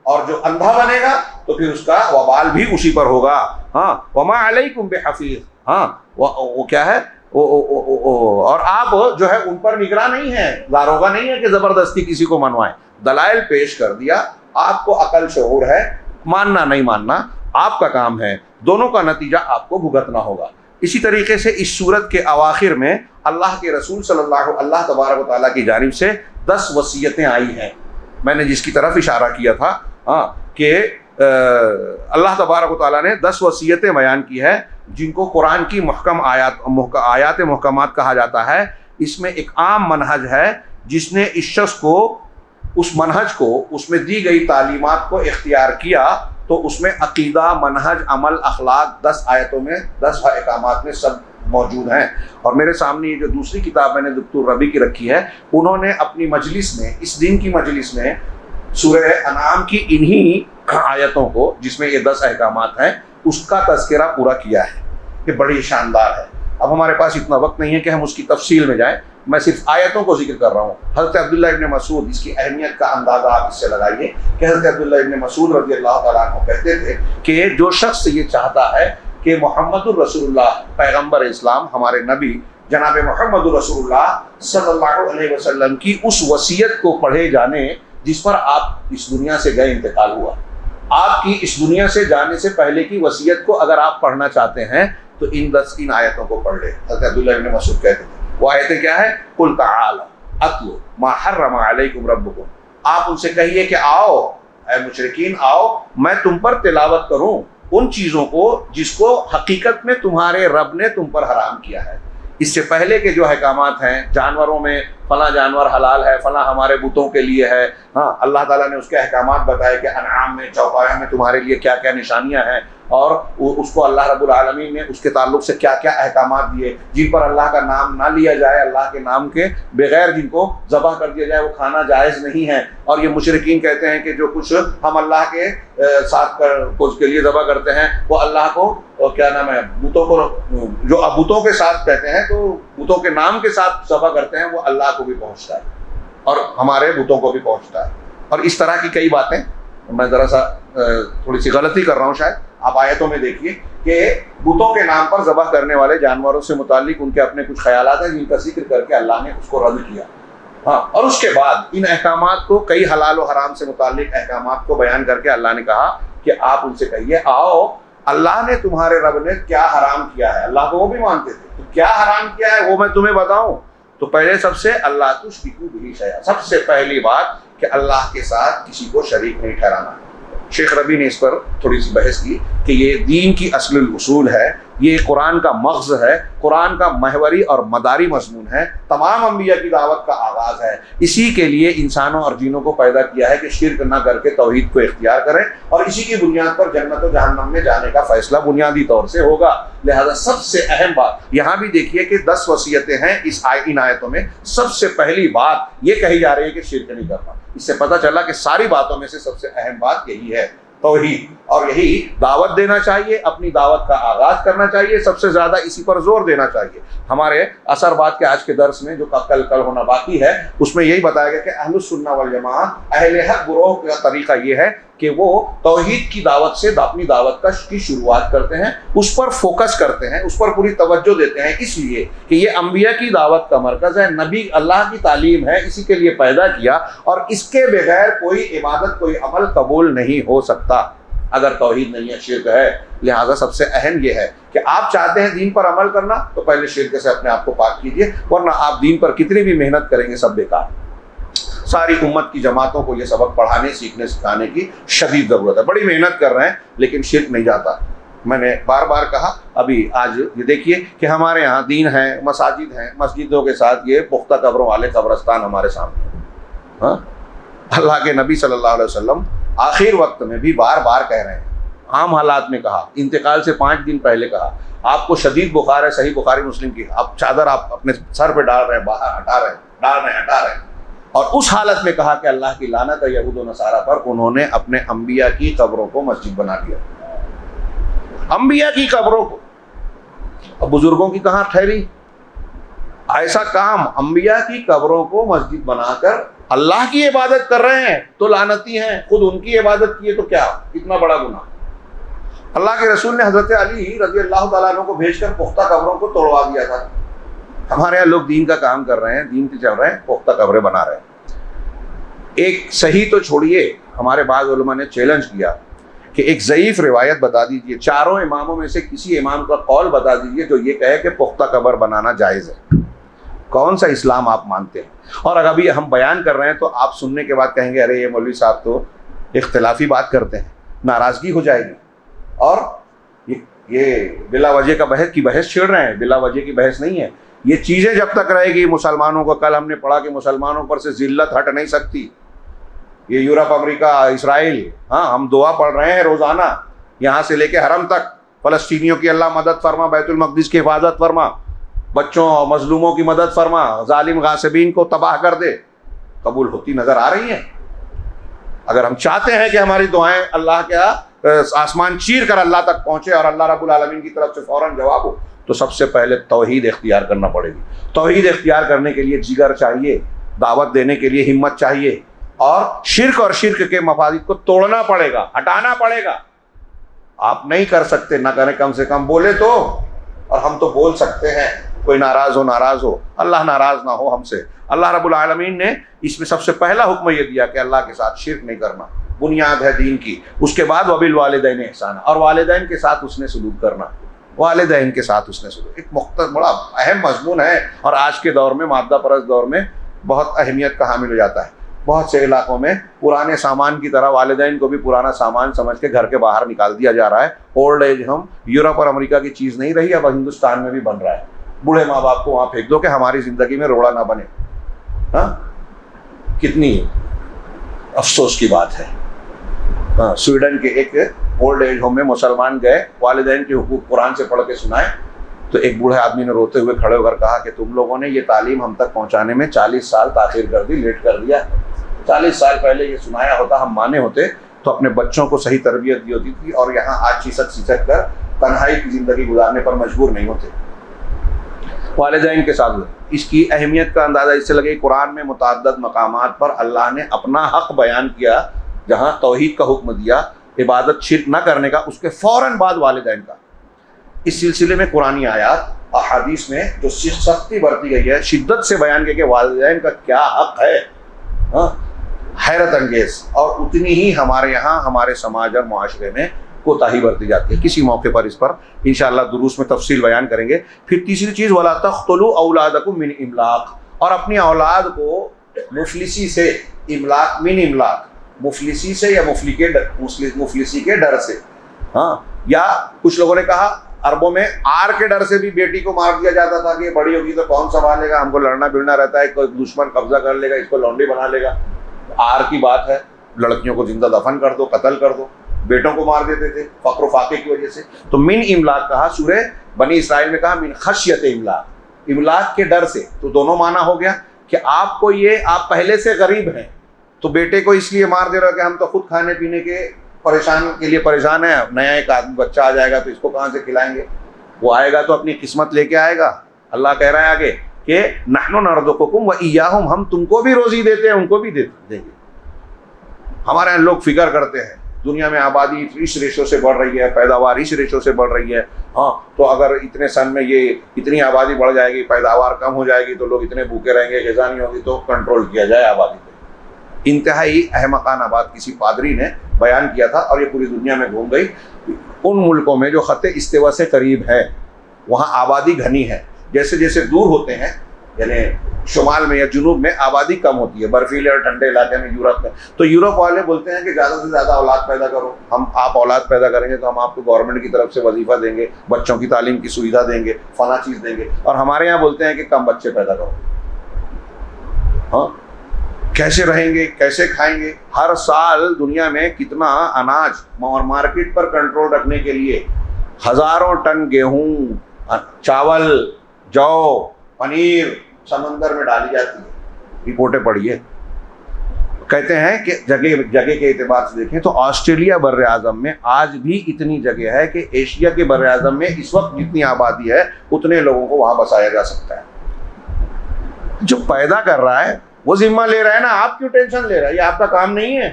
और जो अंधा बनेगा तो फिर उसका वबाल भी उसी पर होगा। हाँ, वमा अलैकुम बिहफ़ीज़, हाँ, वो क्या है, और आप जो है उन पर निगरान नहीं है, दारोगा नहीं है कि ज़बरदस्ती किसी को मनवाएं। दलाइल पेश कर दिया, आपको अकल शऊर है, मानना नहीं मानना आपका काम है, दोनों का नतीजा आपको भुगतना होगा। इसी तरीके से इस सूरत के अवाखिर में अल्लाह के रसूल सल्लल्लाहु अल्लाह तबारक व तआला की जानिब से 10 वसीयतें आई हैं। मैंने जिसकी तरफ इशारा किया था, हाँ, कि अल्लाह तबारक व तआला ने 10 वसीयतें बयान की है, जिनको कुरान की मुहकम आयात मुहकमात कहा जाता है। इसमें एक आम मनहज है, जिसने इस शख्स को, उस मनहज को, उसमें दी गई तालीमात को इख्तियार किया, तो उसमें अकीदा, मनहज, अमल, अखलाक 10 आयतों में, 10 अहकामात में सब मौजूद हैं। और मेरे सामने ये जो दूसरी किताब मैंने दुक्तूर रबी की रखी है, उन्होंने अपनी मजलिस में, इस दिन की मजलिस में, सूरह अनाम की इन्हीं आयतों को, जिसमें ये 10 अहकामात हैं, उसका तज़किरा पूरा किया है। ये बड़ी शानदार है। अब हमारे पास इतना वक्त नहीं है कि हम उसकी तफसील में जाएं, मैं सिर्फ आयतों को जिक्र कर रहा हूँ। हज़रत अब्दुल्लाह इब्न मसूद, इसकी अहमियत का अंदाज़ा आप इससे लगाइए कि हज़रत अब्दुल्लाह इब्न मसूद रज़ियल्लाहु तआला अन्हु कहते थे कि जो शख्स ये चाहता है कि मोहम्मदुर रसूलुल्लाह, पैगम्बर इस्लाम, हमारे नबी जनाब मोहम्मदुर रसूलुल्लाह सल्लल्लाहु अलैहि वसल्लम की उस वसीयत को पढ़े जाने जिस पर आप इस दुनिया से गए, इंतकाल हुआ, आपकी इस दुनिया से जाने से पहले की वसीयत को अगर आप पढ़ना चाहते हैं तो इन 10 आयतों को पढ़ ले। हज़रत अब्दुल्लाह इब्न मसूद कहते थे, वो आयतें क्या है? कुल तआला, अत्लु मा हर्रम अलैकुम रब्बुकुम, आप उनसे कहिए कि आओ ऐ मुशरिकीन, आओ मैं तुम पर तिलावत करूं उन चीज़ों को जिसको हकीकत में तुम्हारे रब ने तुम पर हराम किया है। इससे पहले के जो अहकामात हैं, जानवरों में फला जानवर हलाल है, फला हमारे बुतों के लिए है, हाँ अल्लाह ताला ने उसके अहकामात बताए कि अनआम में, चौपाया में तुम्हारे लिए क्या क्या निशानियां हैं, और उसको अल्लाह रब्बुल आलमीन ने उसके ताल्लुक से क्या क्या अहकामात दिए, जिन पर अल्लाह का नाम ना लिया जाए, अल्लाह के नाम के बगैर जिनको ज़बह कर दिया जाए वो खाना जायज़ नहीं है। और ये मुशरिकीन कहते हैं कि जो कुछ हम अल्लाह के साथ उसके लिए ज़बह करते हैं वो अल्लाह को, और क्या नाम है, बुतों को, जो बुतों के साथ कहते हैं तो बुतों के नाम के साथ ज़बह करते हैं, वो अल्लाह को भी पहुँचता है और हमारे बुतों को भी पहुँचता है। और इस तरह की कई बातें, मैं ज़रा सा थोड़ी सी गलती कर रहा हूँ शायद, आप आयतों में देखिए कि बुतों के नाम पर ज़बह करने वाले जानवरों से मुतालिक उनके अपने कुछ ख्यालात हैं जिनका जिक्र करके अल्लाह ने उसको रद्द किया। हाँ, और उसके बाद इन अहकामात को, कई हलाल और हराम से मुतालिक अहकामात को बयान करके अल्लाह ने कहा कि आप उनसे कहिए, आओ अल्लाह ने तुम्हारे रब ने क्या हराम किया है। अल्लाह को वो भी मानते थे, तो क्या हराम किया है वो मैं तुम्हें बताऊं। तो पहले सबसे अल्लाह तुश्रिकू बिही शैआ, सबसे पहली बात कि अल्लाह के साथ किसी को शरीक नहीं ठहराना। शेख रबी ने इस पर थोड़ी सी बहस की कि ये दीन की असलुल उसूल है, ये कुरान का मग़ज़ है, कुरान का महवरी और मदारी मज़मून है, तमाम अंबिया की दावत का आगाज़ है। इसी के लिए इंसानों और जीनों को पैदा किया है कि शिर्क न करके तौहीद को इख्तियार करें, और इसी की बुनियाद पर जन्नत और जहन्नम में जाने का फैसला बुनियादी तौर से होगा। लिहाजा सबसे अहम बात यहाँ भी देखिए कि 10 वसीयतें हैं इन आयतों में, सबसे पहली बात ये कही जा रही है कि शिर्क नहीं करना। इससे पता चला कि सारी बातों में से सबसे अहम बात यही है, तौहीद, और यही दावत देना चाहिए, अपनी दावत का आगाज करना चाहिए, सबसे ज्यादा इसी पर जोर देना चाहिए। हमारे असर बाद के आज के दर्स में जो कल होना बाकी है उसमें यही बताया गया कि अहलुस सुन्ना वल जमा, अहले हक गुरोह का तरीका ये है कि वो तौहीद की दावत से अपनी दावत की शुरुआत करते हैं, उस पर फोकस करते हैं, उस पर पूरी तवज्जो देते हैं, इसलिए कि ये अंबिया की दावत का मरकज़ है, नबी अल्लाह की तालीम है, इसी के लिए पैदा किया, और इसके बगैर कोई इबादत, कोई अमल कबूल नहीं हो सकता अगर तौहीद नहीं है, शिर्क है। लिहाजा सबसे अहम यह है कि आप चाहते हैं दीन पर अमल करना तो पहले शिर्क से अपने आप को पाक कीजिए, वरना आप दीन पर कितनी भी मेहनत करेंगे सब बेकार। सारी उम्मत की जमातों को यह सबक पढ़ाने, सीखने, सिखाने की शदीद ज़रूरत है। बड़ी मेहनत कर रहे हैं लेकिन शिर्क नहीं जाता। मैंने बार बार कहा, अभी आज ये देखिए कि हमारे यहाँ दीन है, मसाजिद हैं, मस्जिदों के साथ ये पुख्ता कब्रों वाले कब्रस्तान हमारे सामने। हाँ, अल्लाह के नबी सल्लल्लाहु अलैहि वसल्लम आखिर वक्त में भी बार बार कह रहे हैं, आम हालात में कहा, इंतकाल से 5 दिन पहले कहा, आपको शदीद बुखार है, सही बुखारी मुस्लिम की, आप चादर आप अपने सर पे डाल रहे हैं, बाहर हटा रहे हैं, डाल रहे हैं, हटा रहे हैं, और उस हालत में कहा कि अल्लाह की लानत है यहूद व नसारा पर, उन्होंने अपने अंबिया की कब्रों को मस्जिद बना दिया। अंबिया की कब्रों को, अब बुजुर्गों की कहाँ ठहरी ऐसा काम? अंबिया की कब्रों को मस्जिद बनाकर अल्लाह की इबादत कर रहे हैं तो लानती हैं, खुद उनकी इबादत किए तो क्या, इतना बड़ा गुनाह। अल्लाह के रसूल ने हजरत अली रज़ी अल्लाह तआला अन्हु को भेजकर पुख्ता कब्रों को तोड़वा दिया था। हमारे यहाँ लोग दीन का काम कर रहे हैं, दीन पे चल रहे हैं, पुख्ता कब्रें बना रहे हैं। एक सही तो छोड़िए, हमारे बाद उलमा ने चैलेंज किया कि एक ज़ईफ रिवायत बता दीजिए, चारों इमामों में से किसी इमाम का कौल बता दीजिए जो ये कहे कि पुख्ता कब्र बनाना जायज़ है। कौन सा इस्लाम आप मानते हैं? और अगर अभी हम बयान कर रहे हैं तो आप सुनने के बाद कहेंगे अरे ये मौलवी साहब तो इख्तिलाफी बात करते हैं, नाराज़गी हो जाएगी, और ये बिला वजह का बहस छेड़ रहे हैं। बिला वजह की बहस नहीं है, ये चीज़ें जब तक रहेगी मुसलमानों को, कल हमने पढ़ा कि मुसलमानों पर से जिल्लत हट नहीं सकती। ये यूरोप, अमेरिका, इसराइल, हाँ हम दुआ पढ़ रहे हैं रोज़ाना, यहाँ से लेके हरम तक, फ़लस्तीनियों की अल्लाह मदद फरमा, बैतुल मक़दिस की हिफाजत फरमा, बच्चों और मजलूमों की मदद फरमा, जालिम गासिबीन को तबाह कर दे। कबूल होती नज़र आ रही हैं? अगर हम चाहते हैं कि हमारी दुआएं अल्लाह के आसमान चीर कर अल्लाह तक पहुँचे और अल्लाह रब्बुल आलमीन की तरफ से फ़ौरन जवाब हो, तो सबसे पहले तौहीद इख्तियार करना पड़ेगी। तौहीद इख्तियार करने के लिए जिगर चाहिए, दावत देने के लिए हिम्मत चाहिए, और शिर्क के मफासिद को तोड़ना पड़ेगा, हटाना पड़ेगा। आप नहीं कर सकते, ना करें, कम से कम बोले तो, और हम तो बोल सकते हैं, कोई नाराज़ हो, अल्लाह नाराज़ ना हो हमसे। अल्लाह रब्बुल आलमीन ने इसमें सबसे पहला हुक्म यह दिया कि अल्लाह के साथ शिर्क नहीं करना, बुनियाद है दीन की। उसके बाद वबिल वालिदैन इहसाना, और वालिदैन के साथ उसने सलूक करना, वालिदैन के साथ उसने सलूक। एक बड़ा अहम मजमून है, और आज के दौर में, मादा परस्त दौर में, बहुत अहमियत का हामिल हो जाता है। बहुत से इलाकों में पुराने सामान की तरह वालिदैन को भी पुराना सामान समझ के घर के बाहर निकाल दिया जा रहा है। ओल्ड एज होम यूरोप और अमेरिका की चीज़ नहीं रही, अब हिंदुस्तान में भी बन रहा है। बूढ़े माँ बाप को वहाँ फेंक दो कि हमारी ज़िंदगी में रोड़ा ना बने। हाँ, कितनी अफसोस की बात है। हाँ, स्वीडन के एक ओल्ड एज होम में मुसलमान गए, वालिदैन के हुकूक कुरान से पढ़ के सुनाए, तो एक बूढ़े आदमी ने रोते हुए खड़े होकर कहा कि तुम लोगों ने ये तालीम हम तक पहुंचाने में 40 साल ताखिर कर दी, लेट कर दिया। 40 साल पहले ये सुनाया होता, हम माने होते तो अपने बच्चों को सही तरबियत दी होती थी और यहाँ आज सिसक कर तन्हाई की ज़िंदगी गुजारने पर मजबूर नहीं होते। वालिदैन के साथ इसकी अहमियत का अंदाज़ा इससे लगे, कुरान में मुतअद्दिद मकामात पर अल्लाह ने अपना हक़ बयान किया, जहाँ तौहीद का हुक्म दिया, इबादत शिर्क न करने का, उसके फ़ौरन बाद वालिदैन का। इस सिलसिले में कुरानी आयात अहादीस में जो सख्ती बरती गई है, शिद्दत से बयान किया कि वालिदैन का क्या हक़ है, हैरत अंगेज़। और उतनी ही हमारे यहाँ हमारे समाज और मुआशरे में कोताही बरती जाती है। किसी मौके पर इस पर इंशाअल्लाह दुरूस में तफसील बयान करेंगे। फिर तीसरी चीज़, वला तख्तुलू औलादकुम मिन इमलाक, और अपनी औलाद को मुफलिसी से, इमलाक मिन इमलाक, मुफलिसी से या मुफलिसी के डर से। हाँ, या कुछ लोगों ने कहा अरबों में आर के डर से भी बेटी को मार दिया जाता था कि बड़ी होगी तो कौन संभालेगा, हमको लड़ना भिड़ना रहता है, कोई दुश्मन कब्जा कर लेगा, इसको लौंडी बना लेगा। आर की बात है, लड़कियों को जिंदा दफन कर दो, कत्ल कर दो। बेटों को मार देते थे फक्र फाके की वजह से। तो मिन इमलाक कहा, सूरह बनी इसराइल में कहा मिन खशियत इमलाक, इमलाक के डर से। तो दोनों माना हो गया कि आपको ये, आप पहले से गरीब हैं तो बेटे को इसलिए मार दे रहे हो कि हम तो खुद खाने पीने के परेशान है, नया एक आदमी बच्चा आ जाएगा तो इसको कहाँ से खिलाएंगे, वो आएगा तो अपनी किस्मत लेके आएगा। अल्लाह कह रहा है आगे कि नहनु नरज़ुकुकुम व इय्याहुम, हम तुमको भी रोजी देते हैं, उनको भी देंगे। हमारे यहाँ लोग फिक्र करते हैं, दुनिया में आबादी इस रेशो से बढ़ रही है, पैदावार इस रेशो से बढ़ रही है, हाँ तो अगर इतने सन में ये इतनी आबादी बढ़ जाएगी, पैदावार कम हो जाएगी तो लोग इतने भूखे रहेंगे, ग़िज़ा नहीं होगी, तो कंट्रोल किया जाए आबादी को। इंतहाई अहमकाना बात किसी पादरी ने बयान किया था और ये पूरी दुनिया में घूम गई। उन मुल्कों में जो ख़त्ते इस्तिवा से करीब है, वहाँ आबादी घनी है। जैसे जैसे दूर होते हैं, यानी शुमाल में या जुनूब में आबादी कम होती है, बर्फीले और ठंडे इलाके में, यूरोप में, तो यूरोप वाले बोलते हैं कि ज़्यादा से ज़्यादा औलाद पैदा करो, आप औलाद पैदा करेंगे तो हम आपको गवर्नमेंट की तरफ से वजीफ़ा देंगे, बच्चों की तालीम की सुविधा देंगे, फला चीज़ देंगे। और हमारे यहाँ बोलते हैं कि कम बच्चे पैदा करो। हाँ, कैसे रहेंगे, कैसे खाएंगे? हर साल दुनिया में कितना अनाज और मार्केट पर कंट्रोल रखने के लिए हज़ारों टन गेहूं, चावल, जौ, पनीर समंदर में डाली जाती है। रिपोर्टें पढ़िए, कहते हैं कि जगह के एतबार से देखें तो ऑस्ट्रेलिया बर्र आज़म में आज भी इतनी जगह है कि एशिया के बर्र आज़म में इस वक्त जितनी आबादी है उतने लोगों को वहाँ बसाया जा सकता है। जो पैदा कर रहा है वो जिम्मा ले रहा है ना, आप क्यों टेंशन ले रहा है? ये आपका काम नहीं है।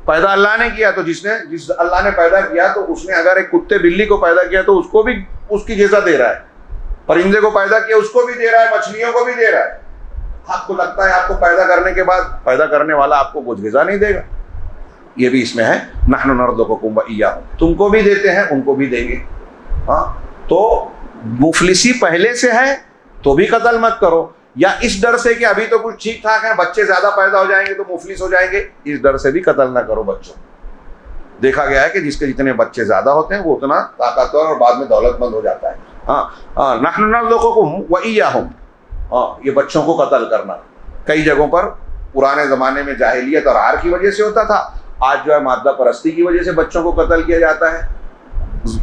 पैदा अल्लाह ने किया, तो जिस अल्लाह ने पैदा किया तो उसने अगर एक कुत्ते बिल्ली को पैदा किया तो उसको भी उसकी ग़िज़ा दे रहा है, परिंदे को पैदा किया उसको भी दे रहा है, मछलियों को भी दे रहा है। आपको लगता है आपको पैदा करने के बाद पैदा करने वाला आपको कुछ ग़िज़ा नहीं देगा? ये भी इसमें है, नहनु नरज़ुकुकुम व इय्याहुम, तुमको भी देते हैं उनको भी देंगे। हाँ, तो मुफलिसी पहले से है तो भी कत्ल मत करो, या इस डर से कि अभी तो कुछ ठीक ठाक है, बच्चे ज़्यादा पैदा हो जाएंगे तो मुफलिस हो जाएंगे, इस डर से भी कत्ल ना करो बच्चों। देखा गया है कि जिसके जितने बच्चे ज़्यादा होते हैं वो उतना ताकतवर और बाद में दौलतमंद हो जाता है। हाँ, नहनु नरज़ुकुकुम व इय्याहुम, हाँ, ये बच्चों को कत्ल करना कई जगहों पर पुराने ज़माने में जाहिलियत और आर की वजह से होता था, आज जो है मादा परस्ती की वजह से बच्चों को कत्ल किया जाता है,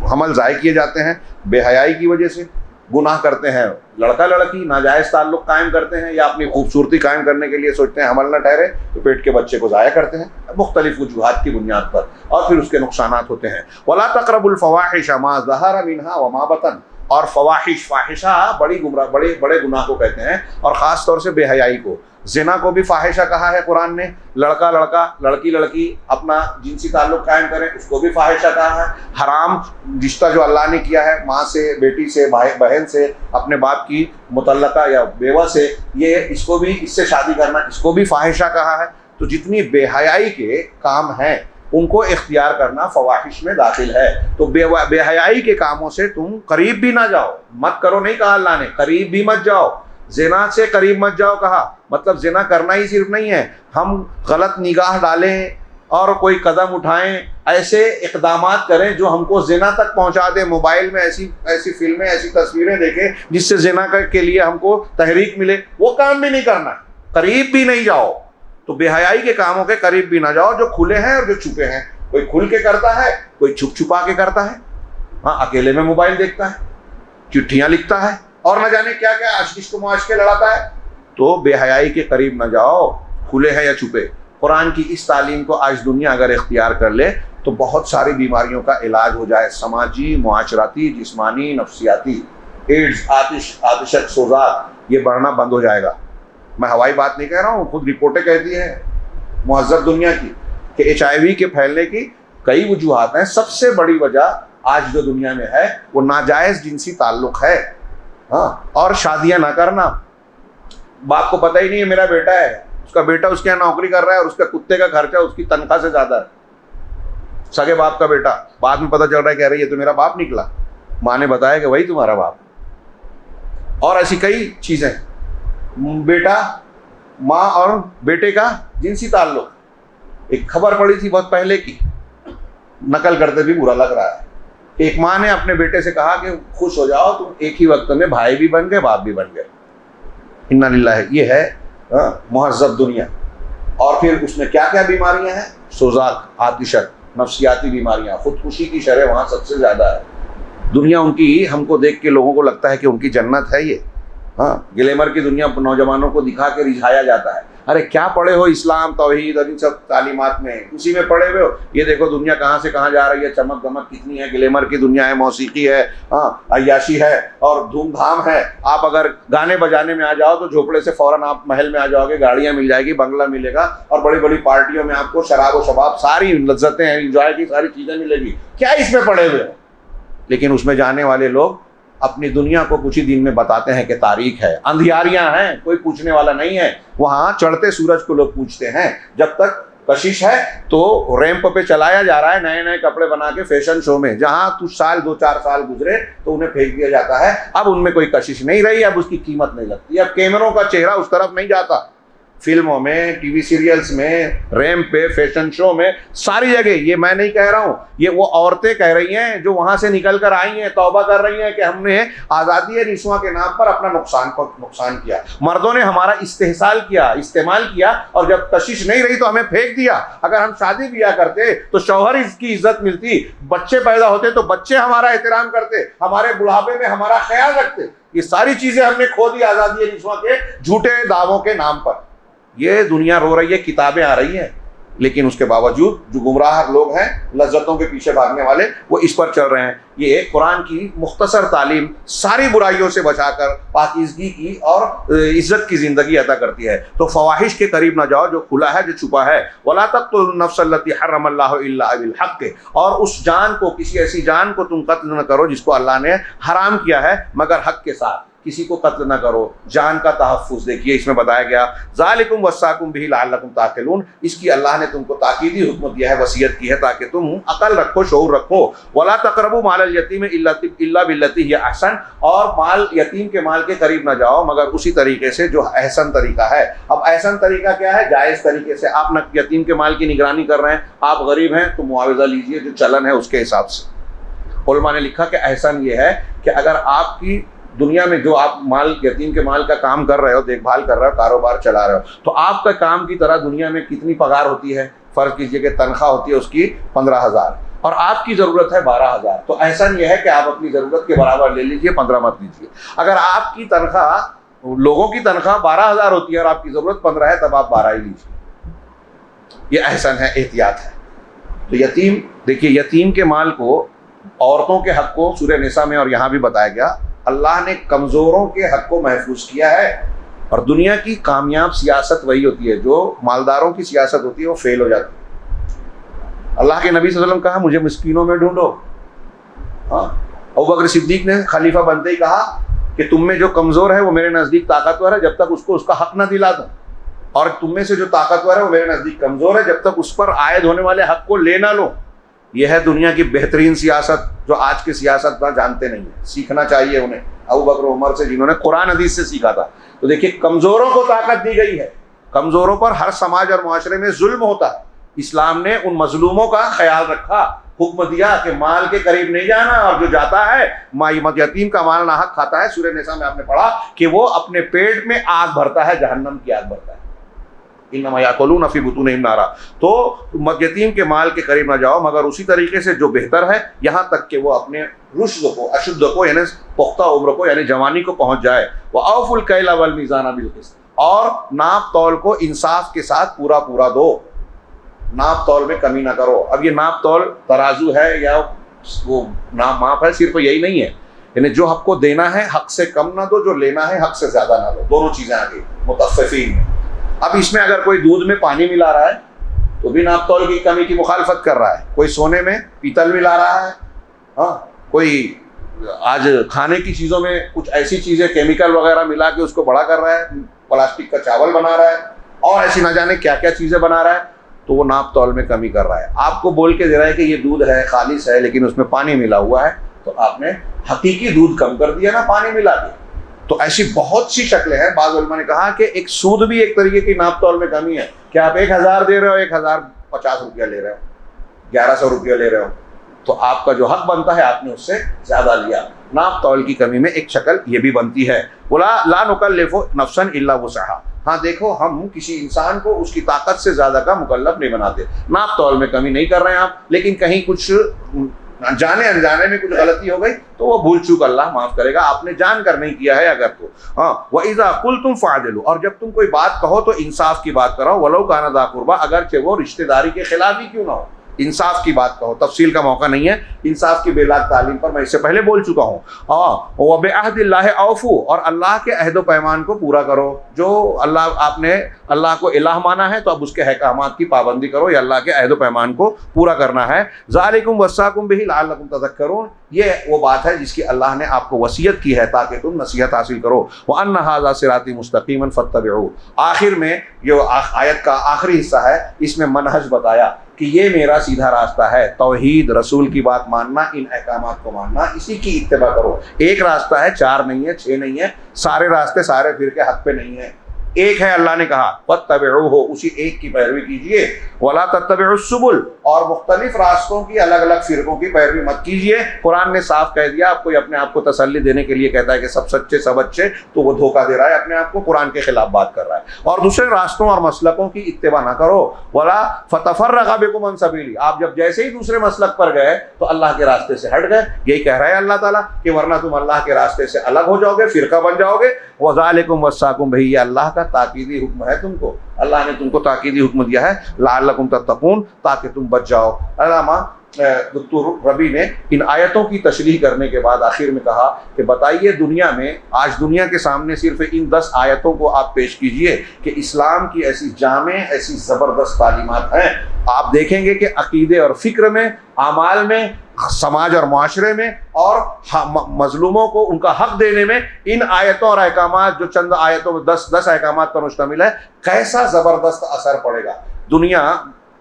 हमल ज़ाय किए जाते हैं, बेहयाई की वजह से गुनाह करते हैं, लड़का लड़की नाजायज़ ताल्लुक़ कायम करते हैं, या अपनी खूबसूरती कायम करने के लिए सोचते हैं हमल ना ठहरे तो पेट के बच्चे को ज़ाया करते हैं, मुख्तलिफ वजूहात की बुनियाद पर, और फिर उसके नुकसानात होते हैं। वला तक़रबुल फ़वाहिश मा ज़हरा मिन्हा व मा बतन, और फ़वाहिश, फ़ाहिशा बड़े गुनाह को कहते हैं, और ख़ास तौर से बेहयाई को। ज़िना को भी फ़ाहिशा कहा है कुरान ने, लड़का लड़का लड़की लड़की अपना जिनसी ताल्लुक़ कायम करें उसको भी फ़ाहिशा कहा है। हराम रिश्ता जो अल्लाह ने किया है माँ से, बेटी से, भाई बहन से, अपने बाप की मुतल्लका या बेवा से, ये इसको भी, इससे शादी करना, इसको भी फ़ाहिशा कहा है। तो जितनी बेहयाई के काम हैं उनको इख्तियार करना फ़वाहिश में दाखिल है। तो बेहयाई के कामों से तुम करीब भी ना जाओ, मत करो नहीं कहा अल्लाह ने, करीब भी मत जाओ। जिना से करीब मत जाओ कहा, मतलब जिना करना ही सिर्फ नहीं है, हम गलत निगाह डालें और कोई कदम उठाएं, ऐसे इक़दामात करें जो हमको जिना तक पहुंचा दे। मोबाइल में ऐसी ऐसी फिल्में, ऐसी तस्वीरें देखें जिससे जिना के लिए हमको तहरीक मिले, वो काम भी नहीं करना, करीब भी नहीं जाओ। तो बेहयाई के कामों के करीब भी ना जाओ, जो खुले हैं और जो छुपे हैं। कोई खुल के करता है, कोई छुप छुपा के करता है। हाँ, अकेले में मोबाइल देखता है, चिट्ठियां लिखता है और न जाने क्या क्या इश्क मुआशके लड़ाता है। तो बेहयाई के करीब न जाओ, खुले हैं या छुपे। कुरान की इस तालीम को आज दुनिया अगर इख्तियार कर ले तो बहुत सारी बीमारियों का इलाज हो जाए, समाजी, मुआशराती, जिस्मानी, नफ्सियाती। एड्स, आतिशक, सोजाक, ये बढ़ना बंद हो जाएगा। मैं हवाई बात नहीं कह रहा हूँ, खुद रिपोर्टें कहती हैं मुहज़्ज़ब दुनिया की कि HIV के फैलने की कई वजूहात हैं। सबसे बड़ी वजह आज जो दुनिया में है वो नाजायज़ जिनसी ताल्लुक़ है। हाँ, और शादियाँ ना करना। बाप को पता ही नहीं है मेरा बेटा है, उसका बेटा उसके यहाँ नौकरी कर रहा है और उसका कुत्ते का खर्चा उसकी तनख्वाह से ज़्यादा है। सगे बाप का बेटा, बाद में पता चल रहा है कह रही है तो मेरा बाप निकला, माँ ने बताया कि वही तुम्हारा बाप। और ऐसी कई चीज़ें, बेटा, माँ और बेटे का जिनसी ताल्लुक़। एक खबर पड़ी थी बहुत पहले की, नकल करते भी बुरा लग रहा है। एक माँ ने अपने बेटे से कहा कि खुश हो जाओ, तुम एक ही वक्त में भाई भी बन गए, बाप भी बन गए। इन्ना लिल्लाह। ये है मुहज़्ज़ब दुनिया। और फिर उसमें क्या क्या बीमारियां हैं? सोजाक, आतिशक, नफ्सियाती बीमारियां, खुदकुशी की शरह वहाँ सबसे ज़्यादा है। दुनिया उनकी, हमको देख के लोगों को लगता है कि उनकी जन्नत है ये। हाँ, ग्लैमर की दुनिया नौजवानों को दिखा के रिझाया जाता है। अरे क्या पढ़े हो इस्लाम, तौहीद और इन सब तालीमात में, उसी में पढ़े हुए हो। ये देखो दुनिया कहाँ से कहाँ जा रही है, चमक दमक कितनी है, ग्लैमर की दुनिया है, मौसीकी है, हाँ, अय्याशी है और धूमधाम है। आप अगर गाने बजाने में आ जाओ तो झोपड़े से फ़ौरन आप महल में आ जाओगे, गाड़ियाँ मिल जाएगी, बंगला मिलेगा और बड़ी बड़ी पार्टियों में आपको शराब व शबाब, सारी लज्जतें हैं, इंजॉय की सारी चीज़ें मिलेगी। क्या इसमें पढ़े हुए हो? लेकिन उसमें जाने वाले लोग अपनी दुनिया को कुछ ही दिन में बताते हैं कि तारीख है, अंधियारियां हैं, कोई पूछने वाला नहीं है। वहाँ चढ़ते सूरज को लोग पूछते हैं। जब तक कशिश है तो रैंप पे चलाया जा रहा है नए नए कपड़े बना के फैशन शो में, जहाँ कुछ साल 2-4 साल गुजरे तो उन्हें फेंक दिया जाता है। अब उनमें कोई कशिश नहीं रही, अब उसकी कीमत नहीं लगती, अब कैमरों का चेहरा उस तरफ नहीं जाता। फिल्मों में, टीवी सीरियल्स में, रैंप पे, फैशन शो में, सारी जगह। ये मैं नहीं कह रहा हूँ, ये वो औरतें कह रही हैं जो वहाँ से निकल कर आई हैं, तौबा कर रही हैं कि हमने आज़ादी रिश्वा के नाम पर अपना नुकसान किया। मर्दों ने हमारा इस्तेहसाल किया, इस्तेमाल किया और जब कशिश नहीं रही तो हमें फेंक दिया। अगर हम शादी ब्याह करते तो शौहर इसकी इज्जत मिलती, बच्चे पैदा होते तो बच्चे हमारा एहतराम करते, हमारे बुढ़ापे में हमारा ख्याल रखते। ये सारी चीज़ें हमने खो दी आज़ादी रिश्वा के झूठे दावों के नाम पर। ये दुनिया रो रही है, किताबें आ रही हैं, लेकिन उसके बावजूद जो गुमराह लोग हैं, लज्जतों के पीछे भागने वाले, वो इस पर चल रहे हैं। ये कुरान की मुख्तसर तालीम सारी बुराइयों से बचाकर पाकीज़गी की और इज्जत की ज़िंदगी अता करती है। तो फवाहिश के करीब ना जाओ, जो खुला है, जो छुपा है। वला तक़्तुलुन नफ्सल्लती हर्रमल्लाहु इल्ला बिल हक़्क़, और उस जान को, किसी ऐसी जान को तुम कत्ल न करो जिसको अल्लाह ने हराम किया है मगर हक़ के साथ। किसी को कत्ल न करो, जान का तहफ़्फ़ुज़। देखिए इसमें बताया गया ज़ालिकुम वस्साकुम बिही लअल्लकुम ताक़िलून, इसकी अल्लाह ने तुमको ताकीदी हुक्म दिया है, वसीयत की है ताकि तुम अकल रखो, शऊर रखो। वला तक़रबू मालल यतीम इल्ला बिल्लती हिय अहसन, और माल, यतीम के माल के करीब ना जाओ मगर उसी तरीके से जो अहसन तरीका है। अब अहसन तरीका क्या है? जायज़ तरीके से। आप न यतीम के माल की निगरानी कर रहे हैं, आप गरीब हैं तो मुआवजा लीजिए जो चलन है उसके हिसाब से। उलमा ने लिखा कि अहसन ये है कि अगर आपकी दुनिया में जो आप माल, यतीम के माल का काम कर रहे हो, देखभाल कर रहे हो, कारोबार चला रहे हो, तो आपका काम की तरह दुनिया में कितनी पगार होती है? फ़र्ज़ कीजिए कि तनख्वाह होती है उसकी 15,000 और आपकी ज़रूरत है 12,000, तो एहसान ये है कि आप अपनी ज़रूरत के बराबर ले लीजिए, 15 मत लीजिए। अगर आपकी तनख्वाह, लोगों की तनख्वाह 12,000 होती है और आपकी ज़रूरत 15 है, तब आप 12 ही लीजिए। ये एहसान है, एहतियात है। तो यतीम, देखिए यतीम के माल को, औरतों के हक़ को सूरह निसा में और यहाँ भी बताया गया, अल्लाह ने कमज़ोरों के हक़ को महफूज किया है। और दुनिया की कामयाब सियासत वही होती है, जो मालदारों की सियासत होती है वो फेल हो जाती है। अल्लाह के नबी सल्लल्लाहु अलैहि वसल्लम कहा मुझे मिस्कीनों में ढूंढो। हाँ, अबू बकर सिद्दीक ने खलीफा बनते ही कहा कि तुम में जो कमज़ोर है वो मेरे नज़दीक ताकतवर है जब तक उसको उसका हक़ ना दिला दूँ, और तुम में से जो ताकतवर है वो मेरे नज़दीक कमज़ोर है जब तक उस पर आयद होने वाले हक़ को ले ना लो। यह है दुनिया की बेहतरीन सियासत जो आज के सियासतदान जानते नहीं है, सीखना चाहिए उन्हें अबू बकर उमर से जिन्होंने कुरान हदीस से सीखा था। तो देखिए कमज़ोरों को ताकत दी गई है, कमज़ोरों पर हर समाज और माशरे में जुल्म होता है। इस्लाम ने उन मजलूमों का ख्याल रखा, हुक्म दिया कि माल के करीब नहीं जाना, और जो जाता है यतीम का माल नाहक खाता है, सूरह निसा में आपने पढ़ा कि वो अपने पेट में आग भरता है, जहन्नम की आग भरता है। इन्नमा याकुलून फी बुतूनिहिम नारा। तो यतीम के माल के करीब ना जाओ, मगर उसी तरीके से जो बेहतर है, यहाँ तक कि वो अपने रुश्द को, अशुद्ध को, यानी पुख्ता उम्र को, यानी जवानी को पहुंच जाए। व औफुल कैला वल मीज़ान बिल क़िस्त, और नाप तौल को इंसाफ के साथ पूरा पूरा दो, नाप तौल में कमी ना करो। अब ये नाप तौल तराजू है या वो माप है, सिर्फ यही नहीं है, यानी जो हक को देना है हक से कम ना दो, जो लेना है हक से ज्यादा ना दो, दोनों चीजें आ गई मुतफ़्फ़िफ़ीन में। अब इसमें अगर कोई दूध में पानी मिला रहा है तो भी नाप तौल की कमी की मुखालफत कर रहा है, कोई सोने में पीतल मिला रहा है, हाँ, कोई आज खाने की चीज़ों में कुछ ऐसी चीज़ें केमिकल वगैरह मिला के उसको बड़ा कर रहा है, प्लास्टिक का चावल बना रहा है और ऐसी ना जाने क्या क्या चीज़ें बना रहा है, तो वो नाप तौल में कमी कर रहा है। आपको बोल के दे रहा है कि ये दूध है, खालिस है, लेकिन उसमें पानी मिला हुआ है, तो आपने हकीकी दूध कम कर दिया ना, पानी मिला दिया। तो ऐसी बहुत सी शक्लें हैं। बाज़ उलमा ने कहा कि एक सूद भी एक तरीके की नाप तौल में कमी है कि आप 1000 दे रहे हो, 1050 रुपया ले रहे हो, 1100 रुपया ले रहे हो, तो आपका जो हक बनता है आपने उससे ज्यादा लिया। नाप तौल की कमी में एक शक्ल ये भी बनती है। बोला ला नुकल्लिफु नफ्सन इल्ला वुसअहा, हाँ देखो हम किसी इंसान को उसकी ताकत से ज्यादा का मुकल्लफ नहीं बनाते। नाप तौल में कमी नहीं कर रहे हैं आप, लेकिन कहीं कुछ जाने अनजाने में कुछ गलती हो गई तो वो भूल चूक अल्लाह माफ करेगा, आपने जान कर नहीं किया है अगर तो। हाँ, व इज़ा कुल्तुम फ़अदिलू, और जब तुम कोई बात कहो तो इंसाफ की बात करो, वलो काना ज़ा कुर्बा, अगरचे वो रिश्तेदारी के खिलाफ ही क्यों ना हो, इंसाफ की बात कहो। तफसील का मौका नहीं है, इंसाफ की बेलाग तालीम पर मैं इससे पहले बोल चुका हूँ। व बिअहदिल्लाहि औफू, और अल्लाह के अहद व पैमान को पूरा करो। जो अल्लाह, आपने अल्लाह को इलाह माना है तो अब उसके अहकामात की पाबंदी करो, या अल्लाह के अहद व पैमान को पूरा करना है। ज़ालिकुम वस्साकुम बिही लअल्लकुम तज़क्करून, ये वो बात है जिसकी अल्लाह ने आपको वसीयत की है ताकि तुम नसीहत हासिल करो। व अन्न हाज़ा सिराती मुस्तक़ीमन फत्तबिऊ, आखिर में जो आयत का आखिरी हिस्सा है इसमें मनहज बताया कि ये मेरा सीधा रास्ता है, तौहीद, रसूल की बात मानना, इन अहकामात को मानना, इसी की इत्तिबा करो। एक रास्ता है, 4 नहीं है, 6 नहीं है, सारे रास्ते सारे फिर के हक पे नहीं है, एक है। अल्लाह ने कहा फत्तबिऊहु, उसी एक की पैरवी कीजिए। वला तत्तबिउस सुबुल, और मुख्तलिफ रास्तों की, अलग अलग फिरकों की पैरवी मत कीजिए। कुरान ने साफ कह दिया, आपको अपने आप को तसल्ली देने के लिए कहता है कि सब सच्चे सब अच्छे, तो वो धोखा दे रहा है अपने आप को, कुरान के खिलाफ बात कर रहा है। और दूसरे रास्तों और मसलकों की इत्तिबा ना करो। वला फतफर्रक़ बिकुम अन सबीली, आप जब जैसे ही दूसरे मसलक पर गए तो अल्लाह के रास्ते से हट गए, यही कह रहा है अल्लाह ताला कि वरना तुम अल्लाह के रास्ते से अलग हो जाओगे, फिरका बन जाओगे। वज़ालिकुम वस्साकुम बिही, अल्लाह का ताकीदी हुक्म है तुमको, अल्लाह ने तुमको ताकीदी हुक्म दिया है, लअल्लकुम तत्तकून, ताकि तुम बच जाओ। अल्लामा डॉक्टर रबी ने इन आयतों की तशरीह करने के बाद आखिर में कहा कि बताइए दुनिया में, आज दुनिया के सामने सिर्फ इन 10 आयतों को आप पेश कीजिए कि इस्लाम की ऐसी जामे, ऐसी ज़बरदस्त तालीमात हैं। आप देखेंगे कि अकीदे और फ़िक्र में, आमाल में, समाज और माशरे में, और मजलूमों को उनका हक देने में, इन आयतों और अहकामात, जो चंद आयतों में 10 अहकामात पर मुश्तमिल है, कैसा ज़बरदस्त असर पड़ेगा।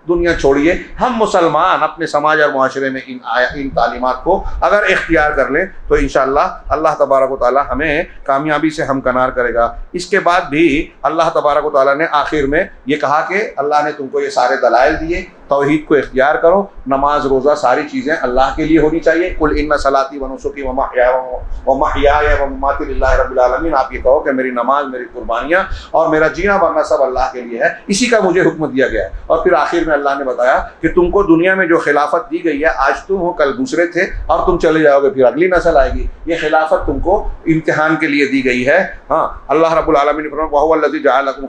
दुनिया छोड़िए, हम मुसलमान अपने समाज और माशरे में इन तालीमात को अगर इख्तियार कर लें तो इंशाअल्लाह अल्लाह तबारक व तआला हमें कामयाबी से हमकनार करेगा। इसके बाद भी अल्लाह तबारक व तआला ने आखिर में ये कहा कि अल्लाह ने तुमको ये सारे दलाइल दिए, तौहीद को इख्तियार करो, नमाज रोज़ा सारी चीज़ें अल्लाह के लिए होनी चाहिए। कुल इन्ना सलाती व नुसुकी व महयाया व ममाती लिल्लाहि रब्बिल आलमीन, आप ये कहो कि मेरी नमाज, मेरी कुर्बानियाँ और मेरा जीना मरना सब अल्लाह के लिए है, इसी का मुझे हुक्म दिया गया है। और फिर आखिर में अल्लाह ने बताया कि तुमको दुनिया में जो खिलाफत दी गई है, आज तुम हो, कल दूसरे थे, और तुम चले जाओगे, फिर अगली नस्ल आएगी। ये खिलाफत तुमको इम्तिहान के लिए दी गई है। हाँ, अल्लाह रब्बुल आलमीन ने फरमाया वहुवा अल्लज़ी जअलकुम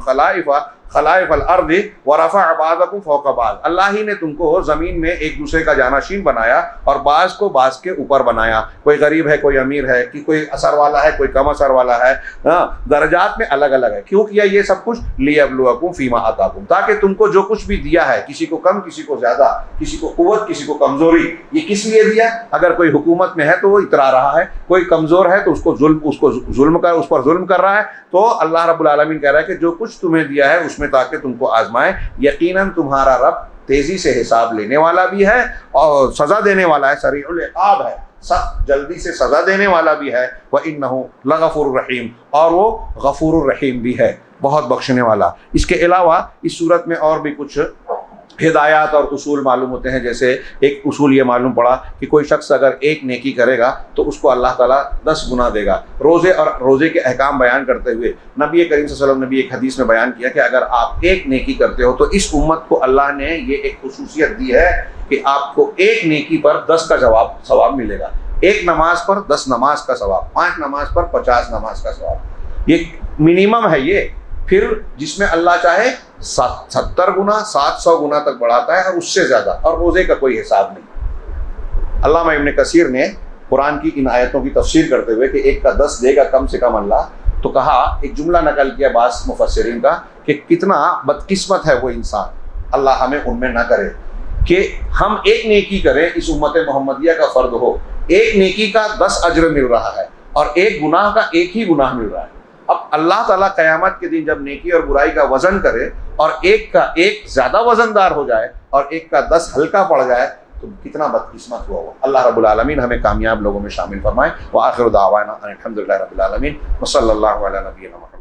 खलाइफ़ल अर्ज़ि व रफ़अ बाज़कुम फ़ौक़ बाज़, अल्लाह ही ने तुमको ज़मीन में एक दूसरे का जानाशीन बनाया और बाज़ को बाज़ के ऊपर बनाया। कोई गरीब है, कोई अमीर है, कि कोई असर वाला है, कोई कम असर वाला है, हाँ, दर्जात में अलग अलग है। क्यों किया ये सब कुछ? लियब्लुवकुम फ़ीमा आताकुम, ताकि तुमको जो कुछ भी दिया है, किसी को कम, किसी को ज़्यादा, किसी को क़ुव्वत, किसी को कमज़ोरी, ये किस लिए दिया? अगर कोई हुकूमत में है तो वो इतरा रहा है, कोई कमज़ोर है तो उस पर जुल्म कर रहा है, तो अल्लाह रब्बुल आलमीन कह रहा है कि जो कुछ तुम्हें दिया है उसमें ताकि तुमको आजमाए। यकीनन तुम्हारा रब तेजी से हिसाब लेने वाला भी है और सजा देने वाला है, सरीउल इक़ाब है, सख्त जल्दी से सजा देने वाला भी है। व इन्नहु लगफूरुर रहीम, और वो गफूरुर रहीम भी है, बहुत बख्शने वाला। इसके अलावा इस सूरत में और भी कुछ हिदायत और उसूल मालूम होते हैं। जैसे एक उसूल ये मालूम पड़ा कि कोई शख्स अगर एक नेकी करेगा तो उसको अल्लाह ताला 10 गुना देगा। रोज़े और रोज़े के अहकाम बयान करते हुए नबी करीम सल्लल्लाहु अलैहि वसल्लम ने भी एक हदीस में बयान किया कि अगर आप एक नेकी करते हो तो इस उम्मत को अल्लाह ने ये एक खुसूसियत दी है कि आपको एक नेकी पर 10 का सवाब मिलेगा। एक नमाज पर 10 नमाज का सवाब, 5 नमाज पर 50 नमाज का सवाब, ये मिनिमम है ये। फिर जिसमें अल्लाह चाहे 70 गुना 700 गुना तक बढ़ाता है और उससे ज़्यादा, और रोज़े का कोई हिसाब नहीं। अल्लामा इब्न कसीर ने कुरान की इन आयतों की तफसीर करते हुए कि एक का 10 देगा कम से कम अल्लाह, तो कहा, एक जुमला नकल किया बास मुफस्सिरीन का कि कितना बदकिस्मत है वो इंसान, अल्लाह हमें उनमें ना करे कि हम एक नेकी करें, इस उम्मत मोहम्मदिया का फ़र्द हो, एक नेकी का 10 अजर मिल रहा है और एक गुनाह का एक ही गुनाह मिल रहा है। अब अल्लाह ताला क़यामत के दिन जब नेकी और बुराई का वज़न करे और एक का एक ज़्यादा वज़नदार हो जाए और एक का 10 हल्का पड़ जाए तो कितना बदकिस्मत हुआ वो। अल्लाह रब्बुल आलमीन हमें कामयाब लोगों में शामिल फरमाए। व आखिरु दावाना अनिल हम्दुलिल्लाहि रब्बिल आलमीन व सल्लल्लाहु अला नबिय्यिना मुहम्मद।